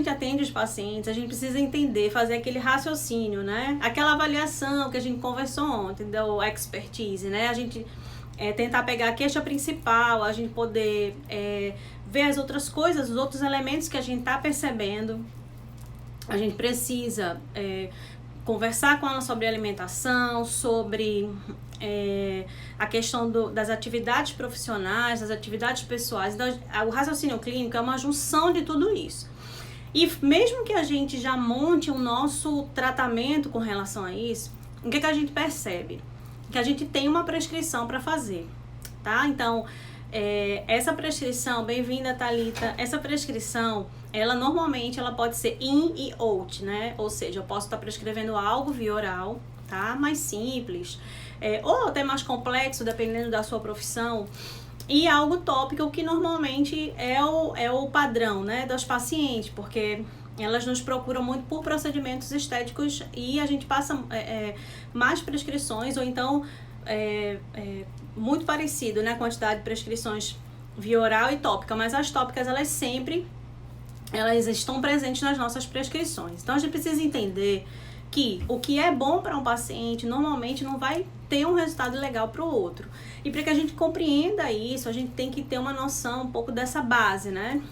A gente atende os pacientes, a gente precisa entender, fazer aquele raciocínio, né? Aquela avaliação que a gente conversou ontem, do expertise, né? A gente tentar pegar a queixa principal, a gente poder ver as outras coisas, os outros elementos que a gente tá percebendo. A gente precisa conversar com ela sobre alimentação, sobre a questão das atividades profissionais, das atividades pessoais. Então, o raciocínio clínico é uma junção de tudo isso. E mesmo que a gente já monte o nosso tratamento com relação a isso, o que a gente percebe? Que a gente tem uma prescrição para fazer, tá? Então, essa prescrição, bem-vinda, Thalita, essa prescrição, ela normalmente pode ser in e out, né? Ou seja, eu posso estar prescrevendo algo via oral, tá? Mais simples, ou até mais complexo, dependendo da sua profissão, e algo tópico, que normalmente é o padrão, né, dos pacientes, porque elas nos procuram muito por procedimentos estéticos e a gente passa mais prescrições, ou então muito parecido, né, a quantidade de prescrições via oral e tópica, mas as tópicas elas estão presentes nas nossas prescrições. Então a gente precisa entender que o que é bom para um paciente normalmente não vai ter um resultado legal para o outro. E para que a gente compreenda isso, a gente tem que ter uma noção um pouco dessa base, né,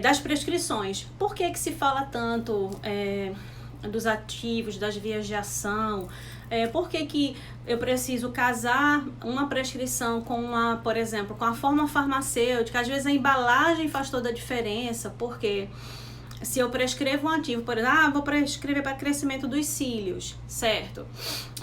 das prescrições. Por que se fala tanto dos ativos, das vias de ação? Por que eu preciso casar uma prescrição com por exemplo, com a forma farmacêutica? Às vezes a embalagem faz toda a diferença, porque se eu prescrevo um ativo, por exemplo, vou prescrever para crescimento dos cílios, certo?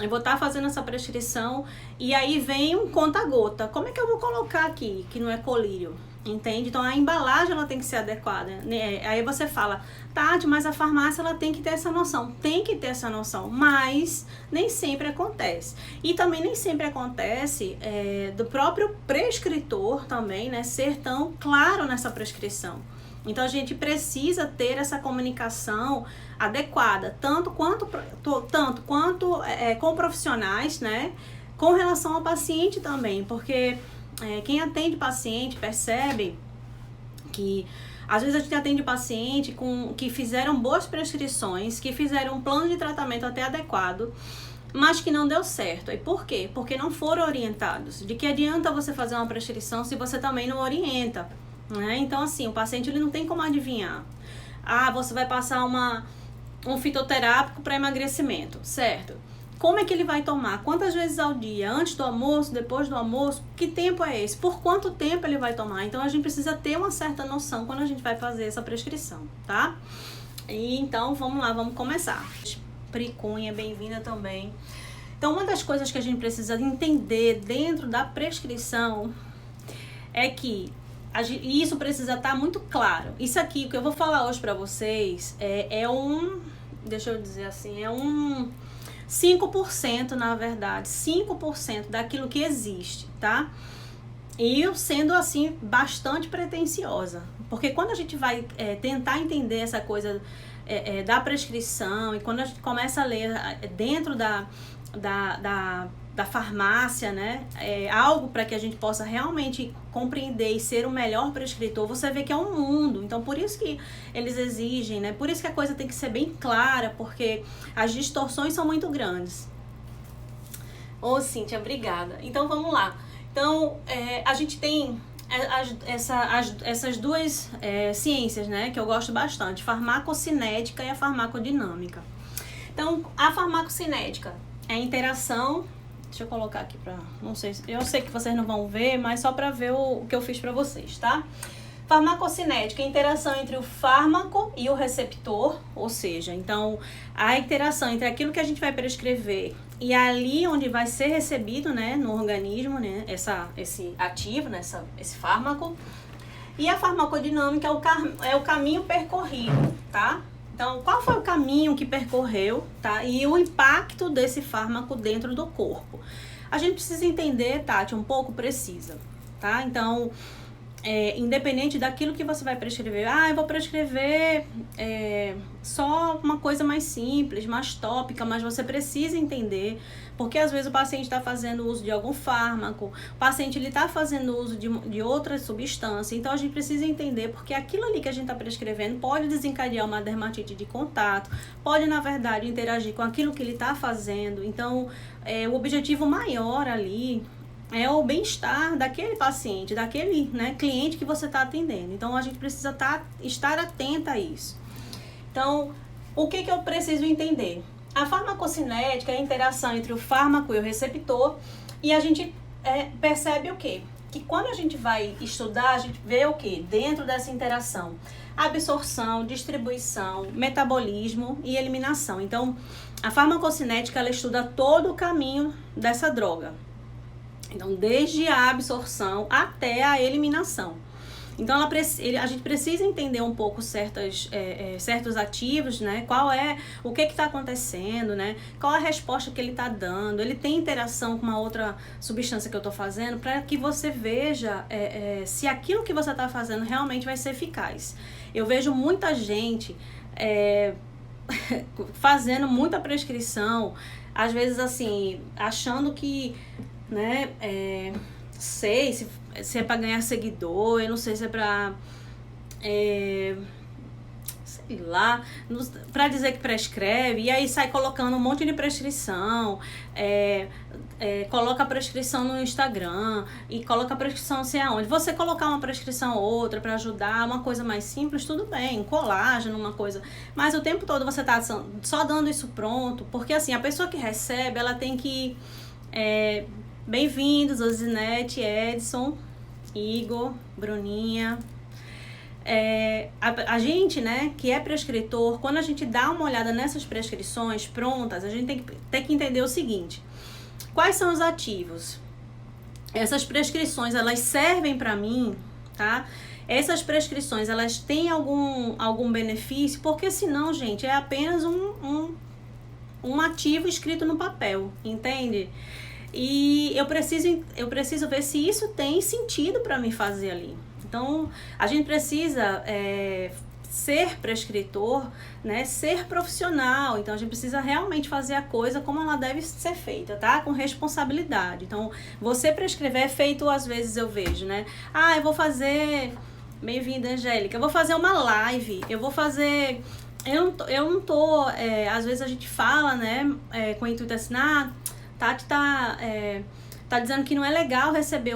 Eu vou estar fazendo essa prescrição e aí vem um conta-gota. Como é que eu vou colocar aqui, que não é colírio? Entende? Então a embalagem ela tem que ser adequada, né? Aí você fala, Tati, mas a farmácia ela tem que ter essa noção. Tem que ter essa noção, mas nem sempre acontece. E também nem sempre acontece do próprio prescritor também, né, ser tão claro nessa prescrição. Então a gente precisa ter essa comunicação adequada, tanto quanto com profissionais, né, com relação ao paciente também, porque quem atende paciente percebe que às vezes a gente atende paciente que fizeram boas prescrições, que fizeram um plano de tratamento até adequado, mas que não deu certo. E por quê? Porque não foram orientados. De que adianta você fazer uma prescrição se você também não orienta? Né? Então, assim, o paciente ele não tem como adivinhar. Você vai passar um fitoterápico para emagrecimento, certo? Como é que ele vai tomar? Quantas vezes ao dia? Antes do almoço, depois do almoço? Que tempo é esse? Por quanto tempo ele vai tomar? Então, a gente precisa ter uma certa noção quando a gente vai fazer essa prescrição, tá? E então, vamos lá, vamos começar. Pricunha, bem-vinda também. Então, uma das coisas que a gente precisa entender dentro da prescrição é que e isso precisa estar muito claro. Isso aqui, o que eu vou falar hoje pra vocês, deixa eu dizer assim, 5%, na verdade, 5% daquilo que existe, tá? E eu sendo, assim, bastante pretensiosa. Porque quando a gente vai tentar entender essa coisa da prescrição, e quando a gente começa a ler dentro da farmácia, né, algo para que a gente possa realmente compreender e ser o melhor prescritor, você vê que é um mundo. Então, por isso que eles exigem, né, por isso que a coisa tem que ser bem clara, porque as distorções são muito grandes. Ô, Cíntia, obrigada. Então, vamos lá. Então, a gente tem essas duas ciências, né, que eu gosto bastante, farmacocinética e a farmacodinâmica. Então, a farmacocinética é a interação. Deixa eu colocar aqui não sei, eu sei que vocês não vão ver, mas só para ver o que eu fiz para vocês, tá? Farmacocinética é a interação entre o fármaco e o receptor, ou seja, então a interação entre aquilo que a gente vai prescrever e ali onde vai ser recebido, né, no organismo, né, esse ativo, né, esse fármaco. E a farmacodinâmica é o caminho percorrido, tá? Então, qual foi o caminho que percorreu, tá? E o impacto desse fármaco dentro do corpo. A gente precisa entender, Tati, um pouco precisa, tá? Então, independente daquilo que você vai prescrever. Eu vou prescrever só uma coisa mais simples, mais tópica, mas você precisa entender, porque às vezes o paciente está fazendo uso de algum fármaco, o paciente está fazendo uso de outra substância, então a gente precisa entender, porque aquilo ali que a gente está prescrevendo pode desencadear uma dermatite de contato, pode, na verdade, interagir com aquilo que ele está fazendo. Então, o objetivo maior ali é o bem-estar daquele paciente, daquele, né, cliente que você está atendendo. Então, a gente precisa estar atenta a isso. Então, o que eu preciso entender? A farmacocinética é a interação entre o fármaco e o receptor, e a gente percebe o quê? Que quando a gente vai estudar, a gente vê o quê? Dentro dessa interação, absorção, distribuição, metabolismo e eliminação. Então, a farmacocinética, ela estuda todo o caminho dessa droga. Então, desde a absorção até a eliminação. Então, a gente precisa entender um pouco certos ativos, né? O que está acontecendo, né? Qual a resposta que ele está dando. Ele tem interação com uma outra substância que eu estou fazendo, para que você veja se aquilo que você está fazendo realmente vai ser eficaz. Eu vejo muita gente fazendo muita prescrição, às vezes assim, achando que, né, sei se é para ganhar seguidor, eu não sei se é para sei lá, para dizer que prescreve, e aí sai colocando um monte de prescrição, coloca a prescrição no Instagram e coloca a prescrição não sei aonde. Você colocar uma prescrição ou outra para ajudar, uma coisa mais simples, tudo bem, um colágeno, uma coisa, mas o tempo todo você tá só dando isso pronto, porque assim, a pessoa que recebe, ela tem que bem-vindos, Osinete, Edson, Igor, Bruninha. A gente, né, que é prescritor, quando a gente dá uma olhada nessas prescrições prontas, a gente tem que entender o seguinte: quais são os ativos? Essas prescrições, elas servem para mim, tá? Essas prescrições, elas têm algum benefício? Porque senão, gente, é apenas um ativo escrito no papel, entende? E eu preciso ver se isso tem sentido para mim fazer ali. Então, a gente precisa ser prescritor, né? Ser profissional. Então, a gente precisa realmente fazer a coisa como ela deve ser feita, tá? Com responsabilidade. Então, você prescrever é feito, às vezes eu vejo, né? Eu vou fazer... Bem-vinda, Angélica. Eu vou fazer uma live. Eu vou fazer... Eu não tô... às vezes a gente fala, né? Com o intuito assim, Tati tá dizendo que não é legal receber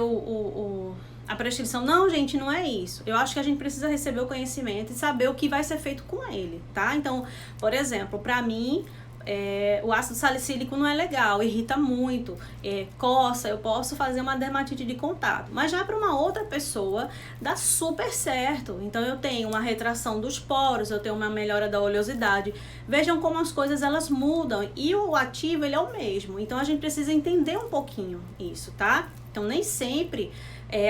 a prescrição. Não, gente, não é isso. Eu acho que a gente precisa receber o conhecimento e saber o que vai ser feito com ele, tá? Então, por exemplo, pra mim, o ácido salicílico não é legal, irrita muito, coça, eu posso fazer uma dermatite de contato. Mas já para uma outra pessoa, dá super certo. Então, eu tenho uma retração dos poros, eu tenho uma melhora da oleosidade. Vejam como as coisas, elas mudam. E o ativo, ele é o mesmo. Então, a gente precisa entender um pouquinho isso, tá? Então, nem sempre...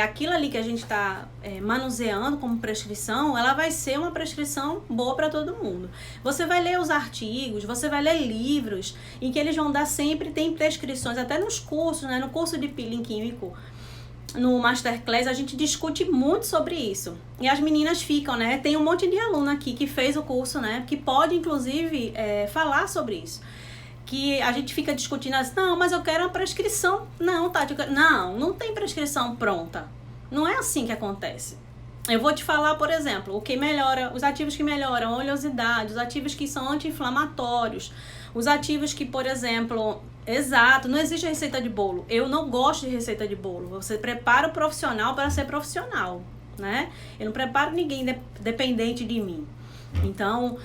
aquilo ali que a gente está manuseando como prescrição, ela vai ser uma prescrição boa para todo mundo. Você vai ler os artigos, você vai ler livros em que eles vão dar sempre, tem prescrições, até nos cursos, né? No curso de peeling químico, no Masterclass, a gente discute muito sobre isso. E as meninas ficam, né? Tem um monte de aluno aqui que fez o curso, né? Que pode, inclusive, falar sobre isso. Que a gente fica discutindo assim, não, mas eu quero uma prescrição. Não, Tati, não tem prescrição pronta. Não é assim que acontece. Eu vou te falar, por exemplo, o que melhora, os ativos que melhoram a oleosidade, os ativos que são anti-inflamatórios, os ativos que, por exemplo, exato, não existe receita de bolo. Eu não gosto de receita de bolo. Você prepara o profissional para ser profissional, né? Eu não preparo ninguém dependente de mim. Então,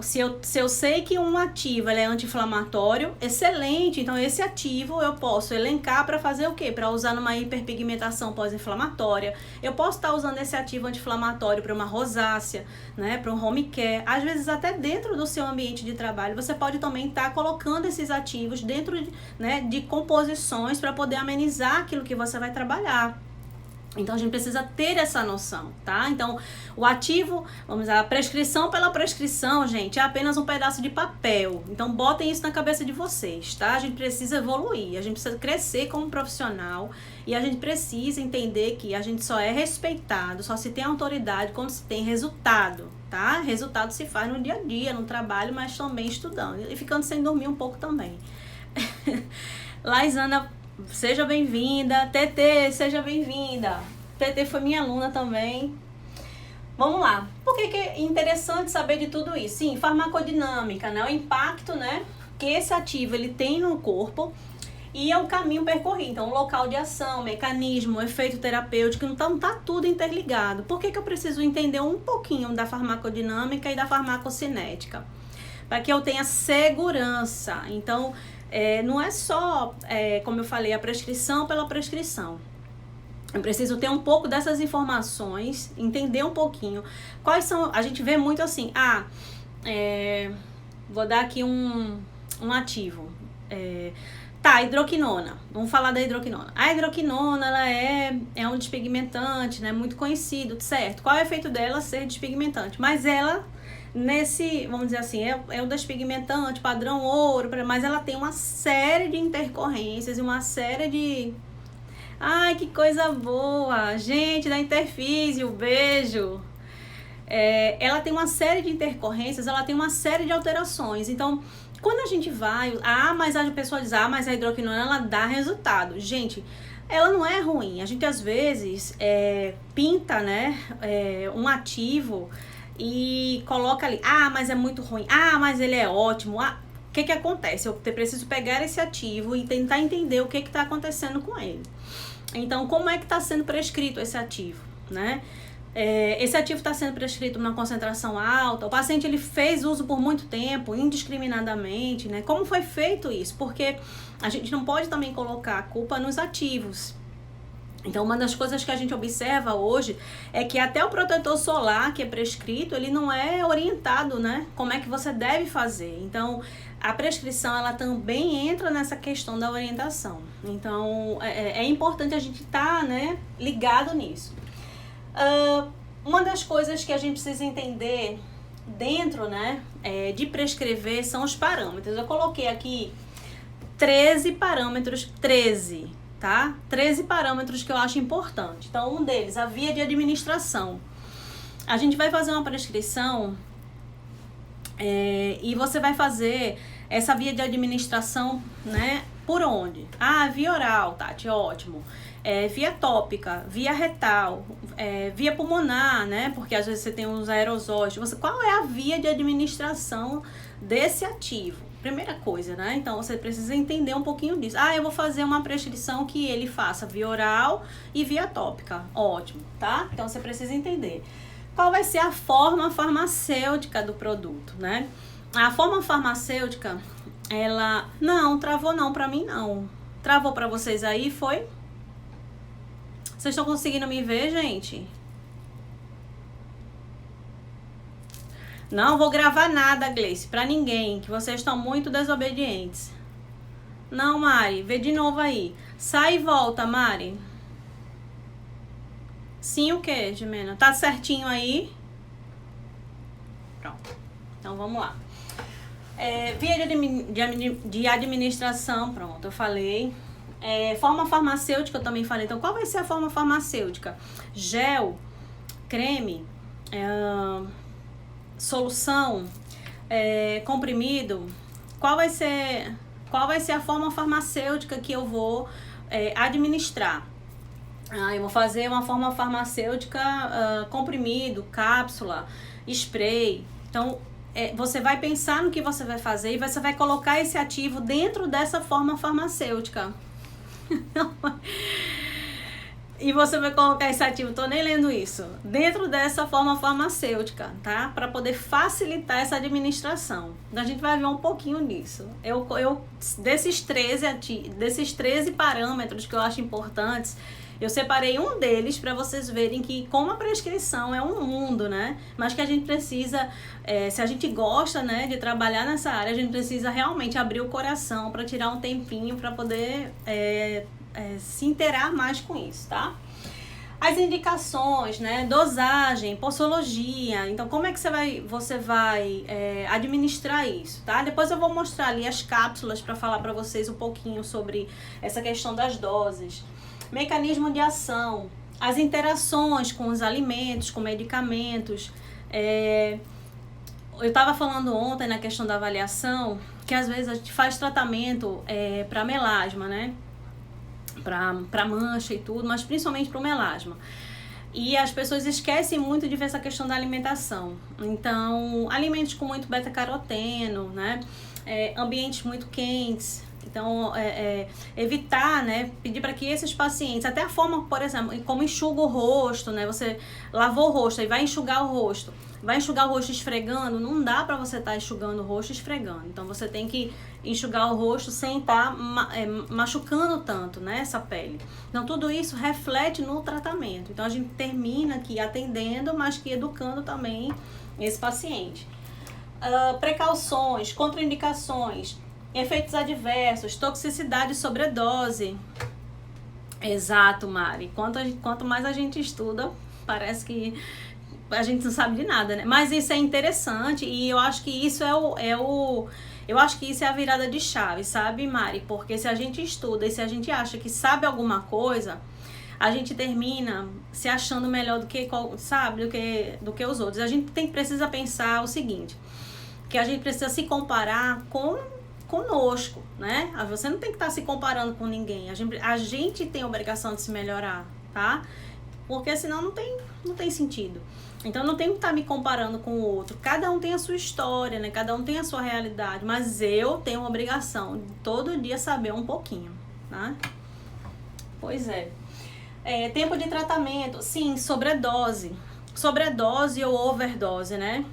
se eu sei que um ativo ele é anti-inflamatório, excelente. Então, esse ativo eu posso elencar para fazer o quê? Para usar numa hiperpigmentação pós-inflamatória. Eu posso estar usando esse ativo anti-inflamatório para uma rosácea, né? Para um home care. Às vezes, até dentro do seu ambiente de trabalho, você pode também estar colocando esses ativos dentro de composições para poder amenizar aquilo que você vai trabalhar. Então, a gente precisa ter essa noção, tá? Então, o ativo, vamos dizer, a prescrição pela prescrição, gente, é apenas um pedaço de papel. Então, botem isso na cabeça de vocês, tá? A gente precisa evoluir, a gente precisa crescer como profissional e a gente precisa entender que a gente só é respeitado, só se tem autoridade quando se tem resultado, tá? Resultado se faz no dia a dia, no trabalho, mas também estudando e ficando sem dormir um pouco também. Laisana, seja bem-vinda. TT, seja bem-vinda. TT foi minha aluna também. Vamos lá. Por que é interessante saber de tudo isso? Sim, farmacodinâmica, né? O impacto, né, que esse ativo ele tem no corpo e é o caminho percorrido. Então, o local de ação, mecanismo, o efeito terapêutico, então tá tudo interligado. Por que eu preciso entender um pouquinho da farmacodinâmica e da farmacocinética? Para que eu tenha segurança. Então, não é só, como eu falei, a prescrição pela prescrição. Eu preciso ter um pouco dessas informações, entender um pouquinho. Quais são, a gente vê muito assim, vou dar aqui um ativo. Tá, hidroquinona. Vamos falar da hidroquinona. A hidroquinona, ela é um despigmentante, né? Muito conhecido, certo? Qual é o efeito dela ser despigmentante? Mas ela... vamos dizer assim, é o despigmentante, padrão ouro, mas ela tem uma série de intercorrências e uma série de... Ai, que coisa boa! Gente da Interfísio, beijo! Ela tem uma série de intercorrências, ela tem uma série de alterações. Então, quando a gente vai... mas a pessoa diz, mas a hidroquinona, ela dá resultado. Gente, ela não é ruim. A gente, às vezes, pinta, né, um ativo... e coloca ali, mas é muito ruim, mas ele é ótimo. O que acontece? Eu preciso pegar esse ativo e tentar entender o que está acontecendo com ele. Então, como é que está sendo prescrito esse ativo, né? Esse ativo está sendo prescrito numa concentração alta, o paciente ele fez uso por muito tempo, indiscriminadamente, né? Como foi feito isso? Porque a gente não pode também colocar a culpa nos ativos. Então, uma das coisas que a gente observa hoje é que até o protetor solar que é prescrito, ele não é orientado, né? Como é que você deve fazer. Então, a prescrição, ela também entra nessa questão da orientação. Então, é importante a gente estar, né, ligado nisso. Uma das coisas que a gente precisa entender dentro, né, de prescrever são os parâmetros. Eu coloquei aqui 13 parâmetros, 13, tá? 13 parâmetros que eu acho importante. Então, um deles, a via de administração. A gente vai fazer uma prescrição e você vai fazer essa via de administração, né? Por onde? Via oral, Tati, ótimo. Via tópica, via retal, via pulmonar, né? Porque às vezes você tem uns aerosóis. Qual é a via de administração desse ativo? Primeira coisa, né? Então, você precisa entender um pouquinho disso. Eu vou fazer uma prescrição que ele faça via oral e via tópica. Ótimo, tá? Então, você precisa entender. Qual vai ser a forma farmacêutica do produto, né? A forma farmacêutica, ela... Não, travou não, pra mim não. Travou pra vocês aí, foi? Vocês estão conseguindo me ver, gente? Não vou gravar nada, Gleice, pra ninguém, que vocês estão muito desobedientes. Não, Mari, vê de novo aí. Sai e volta, Mari. Sim, o que, Jimena? Tá certinho aí? Pronto. Então, vamos lá. Via de administração, pronto, eu falei. Forma farmacêutica, eu também falei. Então, qual vai ser a forma farmacêutica? Gel, creme, solução, comprimido. Qual vai ser a forma farmacêutica que eu vou administrar? Eu vou fazer uma forma farmacêutica comprimido, cápsula, spray. Então, você vai pensar no que você vai fazer e você vai colocar esse ativo dentro dessa forma farmacêutica. E você vai colocar esse ativo, tô nem lendo isso, dentro dessa forma farmacêutica, tá? Para poder facilitar essa administração. Então, a gente vai ver um pouquinho disso. Desses 13 parâmetros que eu acho importantes, eu separei um deles para vocês verem que como a prescrição é um mundo, né? Mas que a gente precisa, se a gente gosta, né, de trabalhar nessa área, a gente precisa realmente abrir o coração para tirar um tempinho para poder se inteirar mais com isso, tá? As indicações, né? Dosagem, posologia. Então, como é que você vai administrar isso, tá? Depois eu vou mostrar ali as cápsulas para falar para vocês um pouquinho sobre essa questão das doses. Mecanismo de ação, as interações com os alimentos, com medicamentos. Eu estava falando ontem na questão da avaliação que às vezes a gente faz tratamento para melasma, né? Para mancha e tudo, mas principalmente para o melasma. E as pessoas esquecem muito de ver essa questão da alimentação. Então, alimentos com muito beta-caroteno, né? Ambientes muito quentes. Então, evitar, né? Pedir para que esses pacientes, até a forma, por exemplo, como enxuga o rosto, né? Você lavou o rosto e vai enxugar o rosto. Vai enxugar o rosto esfregando, não dá para você estar enxugando o rosto esfregando. Então, você tem que enxugar o rosto sem estar machucando tanto, né, essa pele. Então, tudo isso reflete no tratamento. Então, a gente termina aqui atendendo, mas que educando também esse paciente. Precauções, contraindicações, efeitos adversos, toxicidade e sobredose. Exato, Mari. Quanto mais a gente estuda, parece que a gente não sabe de nada, né? Mas isso é interessante e eu acho que isso eu acho que isso é a virada de chave, sabe, Mari? Porque se a gente estuda e se a gente acha que sabe alguma coisa, a gente termina se achando melhor do que, sabe, do que os outros. A gente precisa pensar o seguinte, que a gente precisa se comparar conosco, né? Você não tem que estar se comparando com ninguém. A gente tem a obrigação de se melhorar, tá? Porque senão não tem sentido. Então, não tenho que estar me comparando com o outro. Cada um tem a sua história, né? Cada um tem a sua realidade. Mas eu tenho a obrigação de todo dia saber um pouquinho, né? Pois é. Tempo de tratamento. Sim, sobredose. Sobredose ou overdose, né?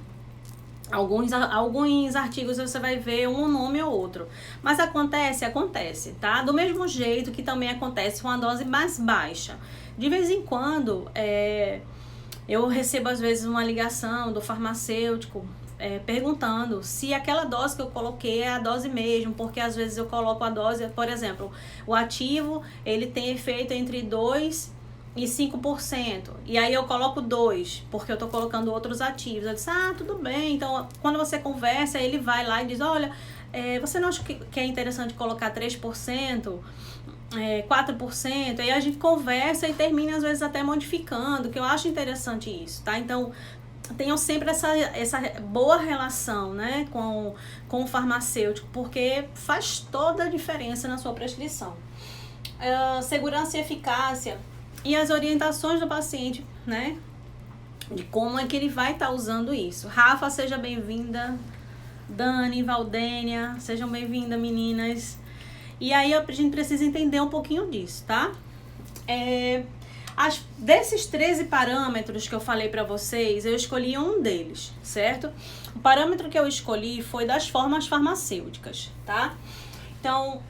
Alguns artigos você vai ver um nome ou outro. Mas acontece, tá? Do mesmo jeito que também acontece com a dose mais baixa. De vez em quando, eu recebo às vezes uma ligação do farmacêutico perguntando se aquela dose que eu coloquei é a dose mesmo, porque às vezes eu coloco a dose, por exemplo, o ativo, ele tem efeito entre 2% e 5%, e aí eu coloco 2%, porque eu tô colocando outros ativos. Eu disse, tudo bem. Então, quando você conversa, ele vai lá e diz, olha, você não acha que é interessante colocar 3%? 4%, aí a gente conversa e termina às vezes até modificando, que eu acho interessante isso, tá? Então, tenham sempre essa boa relação, né, com o farmacêutico, porque faz toda a diferença na sua prescrição. Segurança e eficácia e as orientações do paciente, né, de como é que ele vai estar usando isso. Rafa, seja bem-vinda. Dani, Valdênia, sejam bem-vindas, meninas. E aí a gente precisa entender um pouquinho disso, tá? Desses 13 parâmetros que eu falei pra vocês, eu escolhi um deles, certo? O parâmetro que eu escolhi foi das formas farmacêuticas, tá? Então,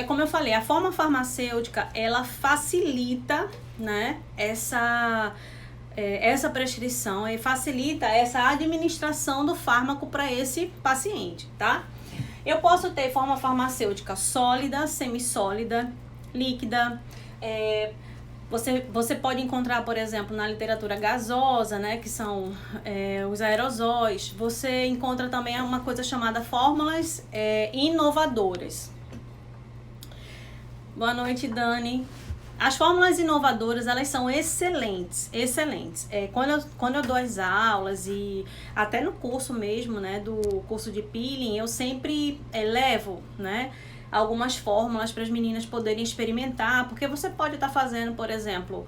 como eu falei, a forma farmacêutica, ela facilita, né, essa prescrição e facilita essa administração do fármaco para esse paciente, tá? Eu posso ter forma farmacêutica sólida, semissólida, líquida. Você pode encontrar, por exemplo, na literatura gasosa, né, que são os aerosóis. Você encontra também uma coisa chamada fórmulas inovadoras. Boa noite, Dani. As fórmulas inovadoras, elas são excelentes. Quando eu dou as aulas e até no curso mesmo, né, do curso de peeling, eu sempre levo, né, algumas fórmulas para as meninas poderem experimentar, porque você pode estar fazendo, por exemplo,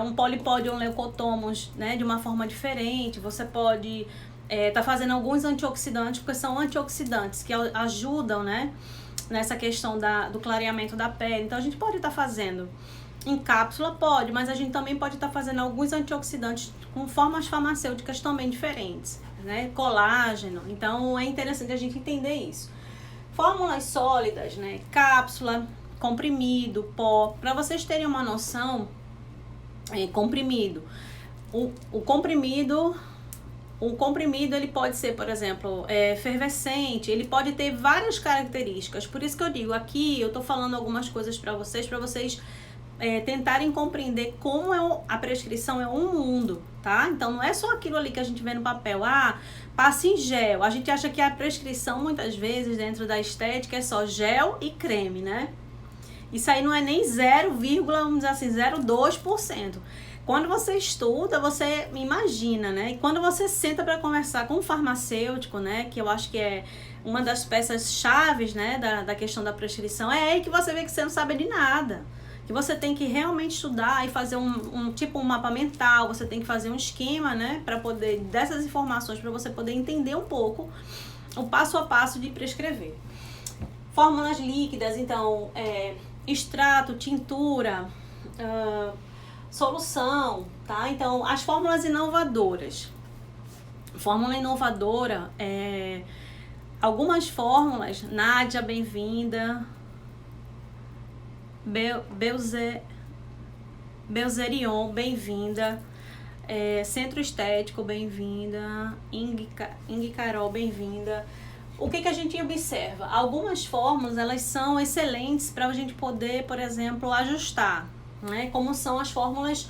um polipódium leucotomos, né, de uma forma diferente. Você pode estar fazendo alguns antioxidantes, porque são antioxidantes que ajudam, né, nessa questão do clareamento da pele. Então, a gente pode estar fazendo em cápsula, pode, mas a gente também pode estar fazendo alguns antioxidantes com formas farmacêuticas também diferentes, né? Colágeno. Então, é interessante a gente entender isso. Fórmulas sólidas, né? Cápsula, comprimido, pó. Para vocês terem uma noção, comprimido. O comprimido, ele pode ser, por exemplo, efervescente, ele pode ter várias características. Por isso que eu digo, aqui eu tô falando algumas coisas para vocês tentarem compreender como a prescrição é um mundo, tá? Então não é só aquilo ali que a gente vê no papel, passa em gel. A gente acha que a prescrição, muitas vezes, dentro da estética, é só gel e creme, né? Isso aí não é nem 0, vamos dizer assim, 0,2%. Quando você estuda, você imagina, né? E quando você senta para conversar com um farmacêutico, né? Que eu acho que é uma das peças chaves, né? Da questão da prescrição, é aí que você vê que você não sabe de nada. Que você tem que realmente estudar e fazer um mapa mental, você tem que fazer um esquema, né? Para poder, dessas informações, para você poder entender um pouco o passo a passo de prescrever. Fórmulas líquidas, então, extrato, tintura, solução, tá? Então, as fórmulas inovadoras. Fórmula inovadora, algumas fórmulas, Nádia, bem-vinda. Belzerion, bem-vinda. Centro Estético, bem-vinda. Ing Carol, bem-vinda. O que a gente observa? Algumas fórmulas, elas são excelentes para a gente poder, por exemplo, ajustar, né? Como são as fórmulas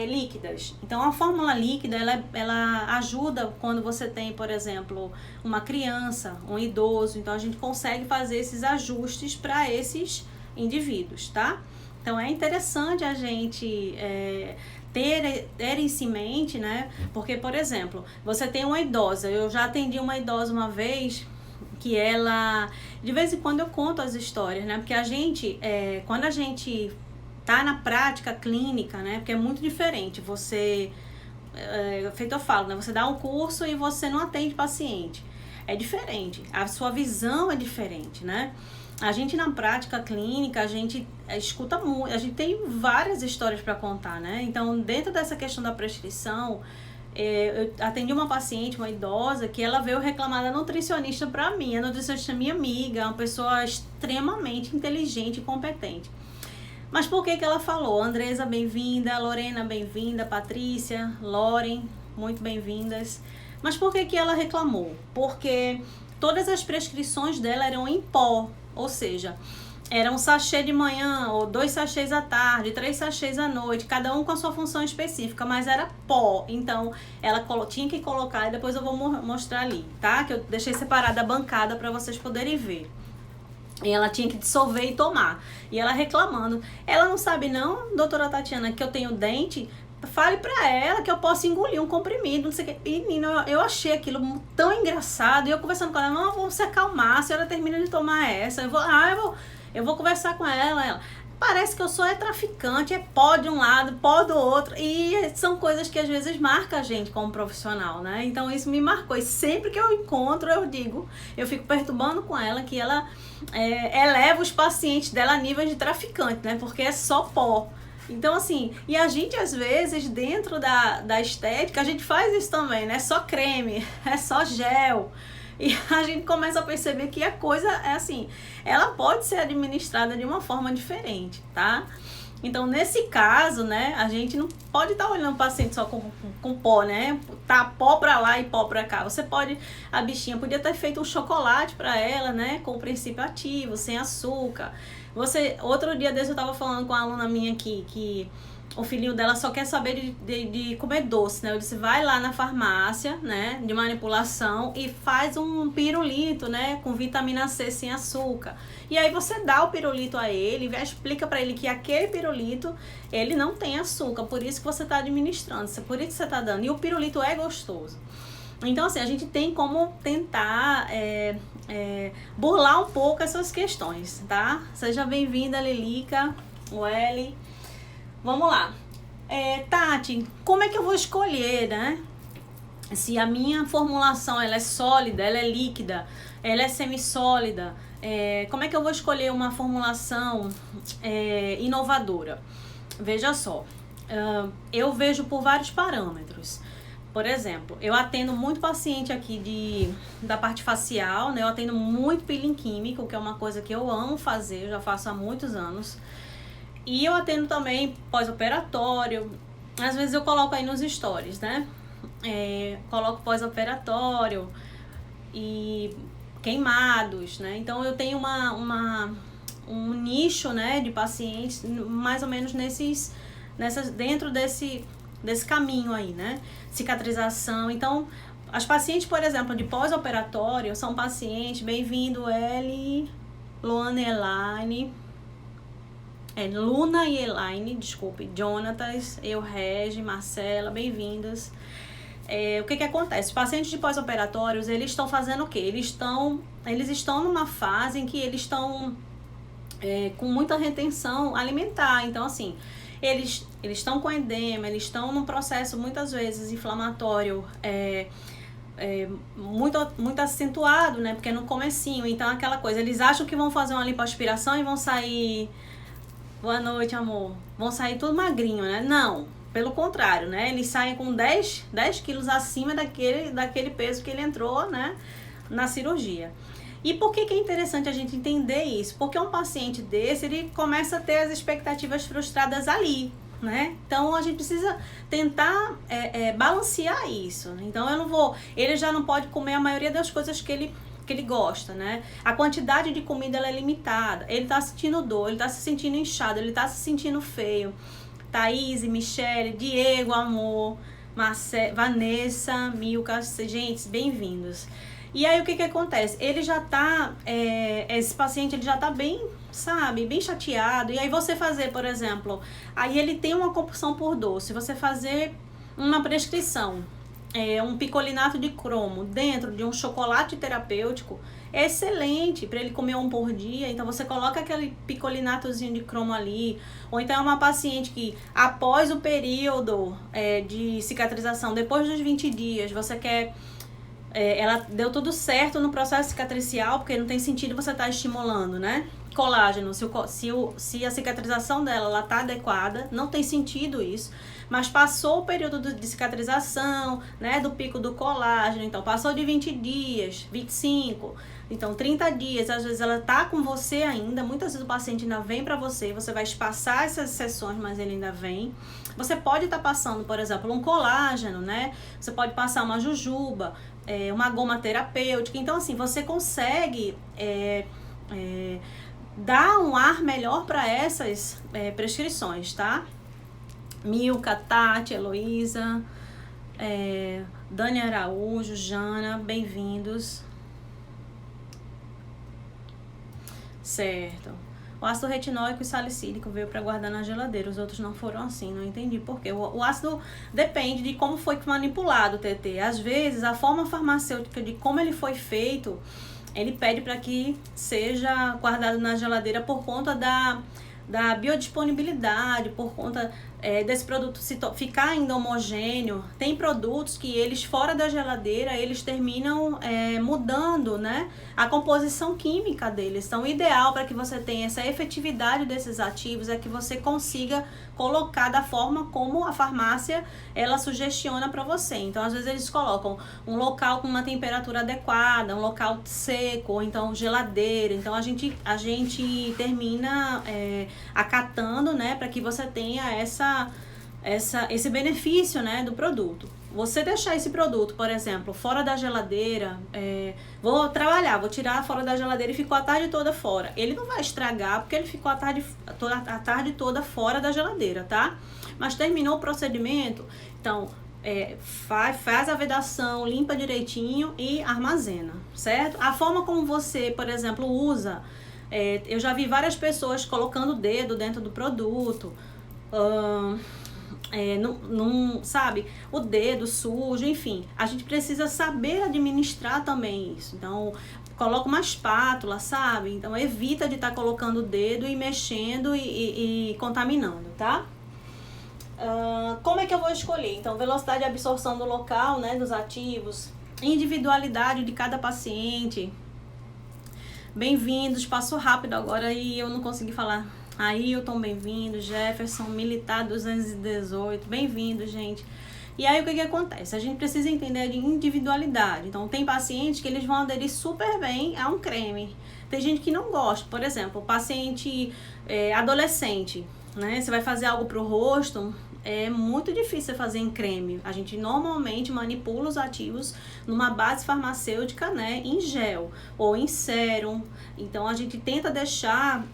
líquidas. Então, a fórmula líquida, ela ajuda quando você tem, por exemplo, uma criança, um idoso. Então, a gente consegue fazer esses ajustes para esses indivíduos, tá? Então, é interessante a gente ter isso em mente, né? Porque, por exemplo, você tem uma idosa. Eu já atendi uma idosa uma vez que ela... De vez em quando eu conto as histórias, né? Porque a gente, quando a gente tá na prática clínica, né? Porque é muito diferente. Você, feito eu falo, né? Você dá um curso e você não atende paciente. É diferente. A sua visão é diferente, né? A gente na prática clínica, a gente escuta muito, a gente tem várias histórias para contar, né? Então, dentro dessa questão da prescrição, eu atendi uma paciente, uma idosa, que ela veio reclamar da nutricionista para mim. A nutricionista é minha amiga, uma pessoa extremamente inteligente e competente. Mas por que ela falou? Andresa, bem-vinda. Lorena, bem-vinda. Patrícia, Loren, muito bem-vindas. Mas por que ela reclamou? Porque todas as prescrições dela eram em pó, ou seja, era um sachê de manhã, ou 2 sachês à tarde, 3 sachês à noite, cada um com a sua função específica, mas era pó. Então, ela tinha que colocar, e depois eu vou mostrar ali, tá? Que eu deixei separada a bancada para vocês poderem ver. E ela tinha que dissolver e tomar. E ela reclamando. Ela não sabe não, doutora Tatiana, que eu tenho dente? Fale pra ela que eu posso engolir um comprimido, não sei o que. E, menina, eu achei aquilo tão engraçado. E eu conversando com ela, não, vamos se acalmar, a senhora termina de tomar essa. Eu vou conversar com ela. Parece que eu sou traficante, é pó de um lado, pó do outro. E são coisas que às vezes marcam a gente como profissional, né? Então isso me marcou. E sempre que eu encontro, eu fico perturbando com ela que ela eleva os pacientes dela a nível de traficante, né? Porque é só pó. Então, assim, e a gente, às vezes, dentro da estética, a gente faz isso também, né? É só creme, é só gel. E a gente começa a perceber que a coisa é assim, ela pode ser administrada de uma forma diferente, tá? Então, nesse caso, né, a gente não pode estar olhando o paciente só com pó, né? Tá pó pra lá e pó pra cá. Você pode, a bichinha podia ter feito um chocolate pra ela, né? Com princípio ativo, sem açúcar. Outro dia desse eu tava falando com uma aluna minha aqui, que o filhinho dela só quer saber de comer doce, né? Eu disse, vai lá na farmácia, né, de manipulação e faz um pirulito, né, com vitamina C sem açúcar. E aí você dá o pirulito a ele, explica pra ele que aquele pirulito, ele não tem açúcar, por isso que você tá administrando, por isso que você tá dando. E o pirulito é gostoso. Então, assim, a gente tem como tentar burlar um pouco essas questões, tá? Seja bem-vinda, Lilica, Welly. Vamos lá. Tati, como é que eu vou escolher, né? Se a minha formulação ela é sólida, ela é líquida, ela é semissólida, como é que eu vou escolher uma formulação inovadora? Veja só, eu vejo por vários parâmetros. Por exemplo, eu atendo muito paciente aqui da parte facial, né? Eu atendo muito peeling químico, que é uma coisa que eu amo fazer, eu já faço há muitos anos. E eu atendo também pós-operatório. Às vezes eu coloco aí nos stories, né? Coloco pós-operatório e queimados, né? Então eu tenho um nicho, né, de pacientes mais ou menos dentro desse caminho aí, né? Cicatrização. Então, as pacientes, por exemplo, de pós-operatório são pacientes, bem-vindo, Eli, Luana e Elaine, Luna e Elaine, desculpe, Jonatas, eu, Regi, Marcela, bem-vindas. O que acontece? Os pacientes de pós-operatórios, eles estão fazendo o quê? Eles estão numa fase em que eles estão com muita retenção alimentar. Então, assim, eles estão com edema, eles estão num processo, muitas vezes, inflamatório, muito acentuado, né? Porque é no comecinho, então aquela coisa, eles acham que vão fazer uma lipoaspiração e vão sair... Boa noite, amor. Vão sair tudo magrinho, né? Não, pelo contrário, né? Eles saem com 10 quilos acima daquele peso que ele entrou, né, na cirurgia. E por que é interessante a gente entender isso? Porque um paciente desse, ele começa a ter as expectativas frustradas ali, né? Então, a gente precisa tentar balancear isso. Então, ele já não pode comer a maioria das coisas que ele gosta, né? A quantidade de comida ela é limitada. Ele tá sentindo dor, ele tá se sentindo inchado, ele tá se sentindo feio. Thaís, Michele, Diego, amor, Vanessa, Milka, gente, bem-vindos. E aí o que acontece? Ele já tá, esse paciente ele já tá bem, sabe, bem chateado. E aí você fazer, por exemplo, aí ele tem uma compulsão por doce, você fazer uma prescrição, um picolinato de cromo dentro de um chocolate terapêutico, é excelente para ele comer 1 por dia. Então você coloca aquele picolinatozinho de cromo ali, ou então é uma paciente que após o período de cicatrização, depois dos 20 dias, você quer... ela deu tudo certo no processo cicatricial, porque não tem sentido você estar estimulando, né? Colágeno, se a cicatrização dela ela tá adequada, não tem sentido isso, mas passou o período de cicatrização, né, do pico do colágeno, então passou de 20 dias, 25, então 30 dias, às vezes ela tá com você ainda, muitas vezes o paciente ainda vem para você vai espaçar essas sessões, mas ele ainda vem. Você pode estar passando, por exemplo, um colágeno, né? Você pode passar uma jujuba, uma goma terapêutica. Então, assim, você consegue dar um ar melhor para essas prescrições, tá? Milka, Tati, Heloísa, Dani Araújo, Jana, bem-vindos. Certo. O ácido retinóico e salicílico veio para guardar na geladeira, os outros não foram assim, não entendi por quê. O ácido depende de como foi manipulado o TT. Às vezes, a forma farmacêutica de como ele foi feito, ele pede para que seja guardado na geladeira por conta da biodisponibilidade, por conta desse produto ficar ainda homogêneo. Tem produtos que eles fora da geladeira, eles terminam mudando, né, a composição química deles. Então, o ideal para que você tenha essa efetividade desses ativos é que você consiga colocar da forma como a farmácia ela sugestiona para você. Então, às vezes eles colocam um local com uma temperatura adequada, um local seco, ou então geladeira. Então, a gente termina acatando, né, para que você tenha esse benefício, né, do produto. Você deixar esse produto, por exemplo, fora da geladeira, vou tirar fora da geladeira e ficou a tarde toda fora. Ele não vai estragar porque ele ficou a tarde toda fora da geladeira, tá? Mas terminou o procedimento, então faz a vedação, limpa direitinho e armazena, certo? A forma como você, por exemplo, usa, eu já vi várias pessoas colocando o dedo dentro do produto, sabe, o dedo sujo, enfim, a gente precisa saber administrar também isso. Então, coloca uma espátula, sabe? Então, evita de estar colocando o dedo e mexendo e contaminando, tá? Como é que eu vou escolher? Então, velocidade de absorção do local, né, dos ativos, individualidade de cada paciente. Bem-vindos, passo rápido agora e eu não consegui falar. Ailton, bem-vindo. Jefferson, Militar 218, bem-vindo, gente. E aí, o que acontece? A gente precisa entender de individualidade. Então, tem pacientes que eles vão aderir super bem a um creme. Tem gente que não gosta. Por exemplo, paciente adolescente, né? Você vai fazer algo pro rosto, é muito difícil fazer em creme. A gente normalmente manipula os ativos numa base farmacêutica, né, em gel ou em sérum. Então a gente tenta deixar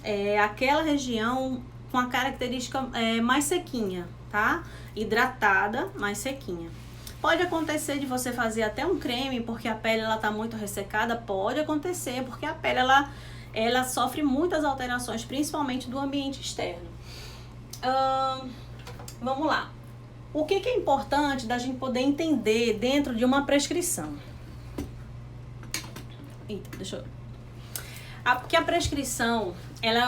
aquela região com a característica mais sequinha, tá? Hidratada, mais sequinha. Pode acontecer de você fazer até um creme porque a pele ela tá muito ressecada, pode acontecer porque a pele ela sofre muitas alterações, principalmente do ambiente externo. Vamos lá. O que é importante da gente poder entender dentro de uma prescrição? Eita, porque a prescrição, ela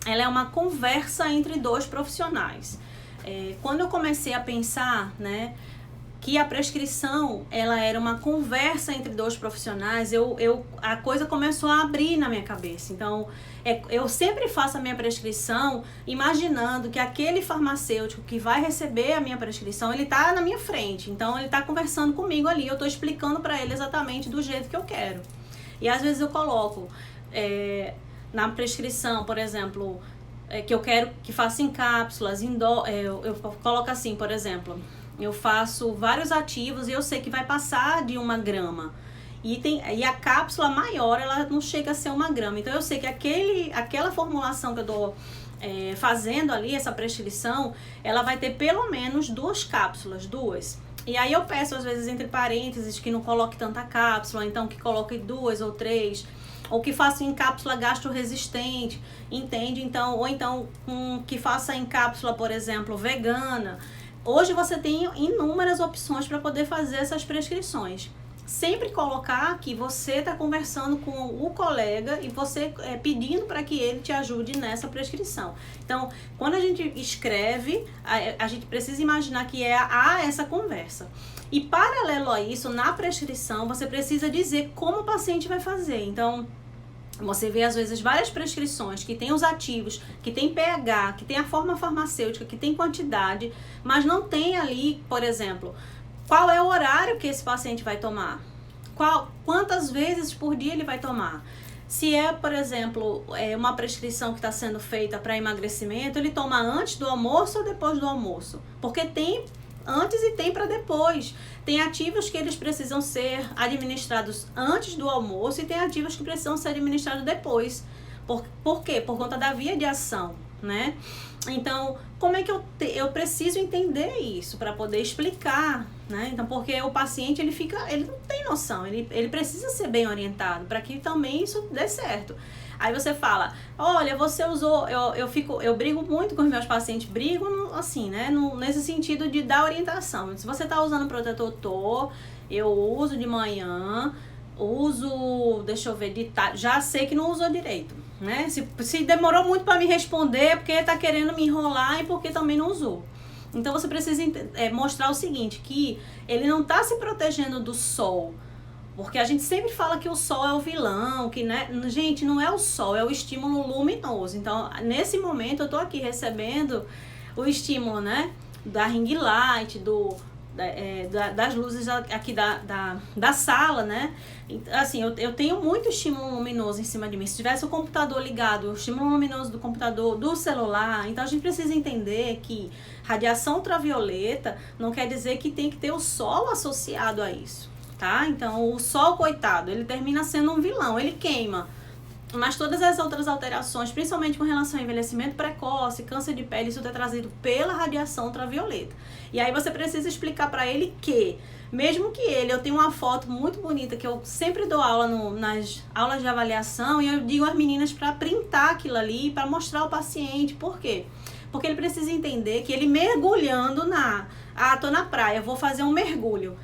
é uma conversa entre dois profissionais. Quando eu comecei a pensar, né, que a prescrição ela era uma conversa entre dois profissionais, a coisa começou a abrir na minha cabeça. Então, eu sempre faço a minha prescrição imaginando que aquele farmacêutico que vai receber a minha prescrição, ele tá na minha frente. Então, ele tá conversando comigo ali, eu tô explicando para ele exatamente do jeito que eu quero. E às vezes eu coloco na prescrição, por exemplo, que eu quero que faça em cápsulas, eu coloco assim, por exemplo, eu faço vários ativos e eu sei que vai passar de 1 grama. E a cápsula maior, ela não chega a ser 1 grama. Então eu sei que aquela formulação que eu tô fazendo ali, essa prescrição, ela vai ter pelo menos 2 cápsulas, 2. E aí eu peço, às vezes, entre parênteses, que não coloque tanta cápsula, então que coloque 2 ou 3, ou que faça em cápsula gastro-resistente, entende? Então, ou então que faça em cápsula, por exemplo, vegana. Hoje você tem inúmeras opções para poder fazer essas prescrições. Sempre colocar que você está conversando com o colega e você pedindo para que ele te ajude nessa prescrição. Então, quando a gente escreve, a gente precisa imaginar que há essa conversa. E paralelo a isso, na prescrição, você precisa dizer como o paciente vai fazer. Então, você vê às vezes várias prescrições que tem os ativos, que tem pH, que tem a forma farmacêutica, que tem quantidade, mas não tem ali, por exemplo, qual é o horário que esse paciente vai tomar, quantas vezes por dia ele vai tomar. Se por exemplo, uma prescrição que está sendo feita para emagrecimento, ele toma antes do almoço ou depois do almoço, porque tem antes e tem para depois. Tem ativos que eles precisam ser administrados antes do almoço e tem ativos que precisam ser administrados depois. Por quê? Por conta da via de ação, né? Então, como é que eu preciso entender isso para poder explicar, né? Então, porque o paciente, ele não tem noção, ele precisa ser bem orientado para que também isso dê certo. Aí você fala, olha, você usou, eu brigo muito com os meus pacientes, brigo assim, né, nesse sentido de dar orientação. Se você tá usando protetor, eu uso de manhã, deixa eu ver, de tarde, já sei que não usou direito, né? Se demorou muito para me responder, é porque tá querendo me enrolar e porque também não usou. Então você precisa mostrar o seguinte, que ele não tá se protegendo do sol, porque a gente sempre fala que o sol é o vilão, que, né? Gente, não é o sol, é o estímulo luminoso. Então, nesse momento, eu tô aqui recebendo o estímulo, né? Da ring light, das luzes aqui da sala, né? Assim, eu tenho muito estímulo luminoso em cima de mim. Se tivesse o computador ligado, o estímulo luminoso do computador, do celular, então a gente precisa entender que radiação ultravioleta não quer dizer que tem que ter o sol associado a isso. Tá? Então, o sol, coitado, ele termina sendo um vilão, ele queima. Mas todas as outras alterações, principalmente com relação ao envelhecimento precoce, câncer de pele, isso é trazido pela radiação ultravioleta. E aí você precisa explicar para ele que, mesmo que eu tenho uma foto muito bonita, que eu sempre dou aula nas aulas de avaliação, e eu digo às meninas para printar aquilo ali, para mostrar ao paciente. Por quê? Porque ele precisa entender que ele mergulhando tô na praia, vou fazer um mergulho.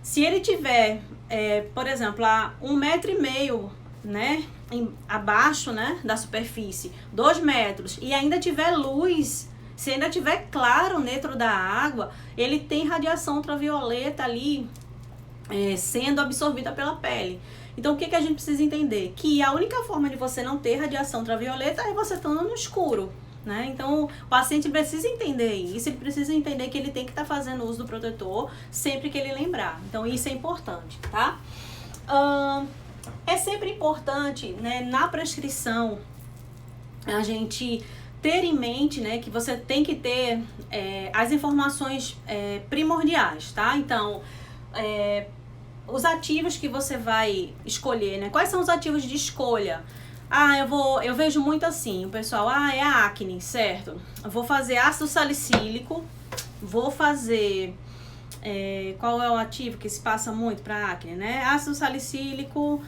Se ele tiver, por exemplo, a 1,5 metro, né, abaixo, né, da superfície, 2 metros, e ainda tiver luz, se ainda tiver claro dentro da água, ele tem radiação ultravioleta ali sendo absorvida pela pele. Então, o que a gente precisa entender? Que a única forma de você não ter radiação ultravioleta é você estando no escuro. Né? Então, o paciente precisa entender isso, ele precisa entender que ele tem que estar fazendo uso do protetor sempre que ele lembrar. Então, isso é importante, tá? É sempre importante, né, na prescrição, a gente ter em mente, né, que você tem que ter as informações primordiais, tá? Então, os ativos que você vai escolher, né? Quais são os ativos de escolha? Eu vejo muito assim, o pessoal, é a acne, certo? Eu vou fazer ácido salicílico, vou fazer, qual é o ativo que se passa muito para acne, né? Ácido salicílico,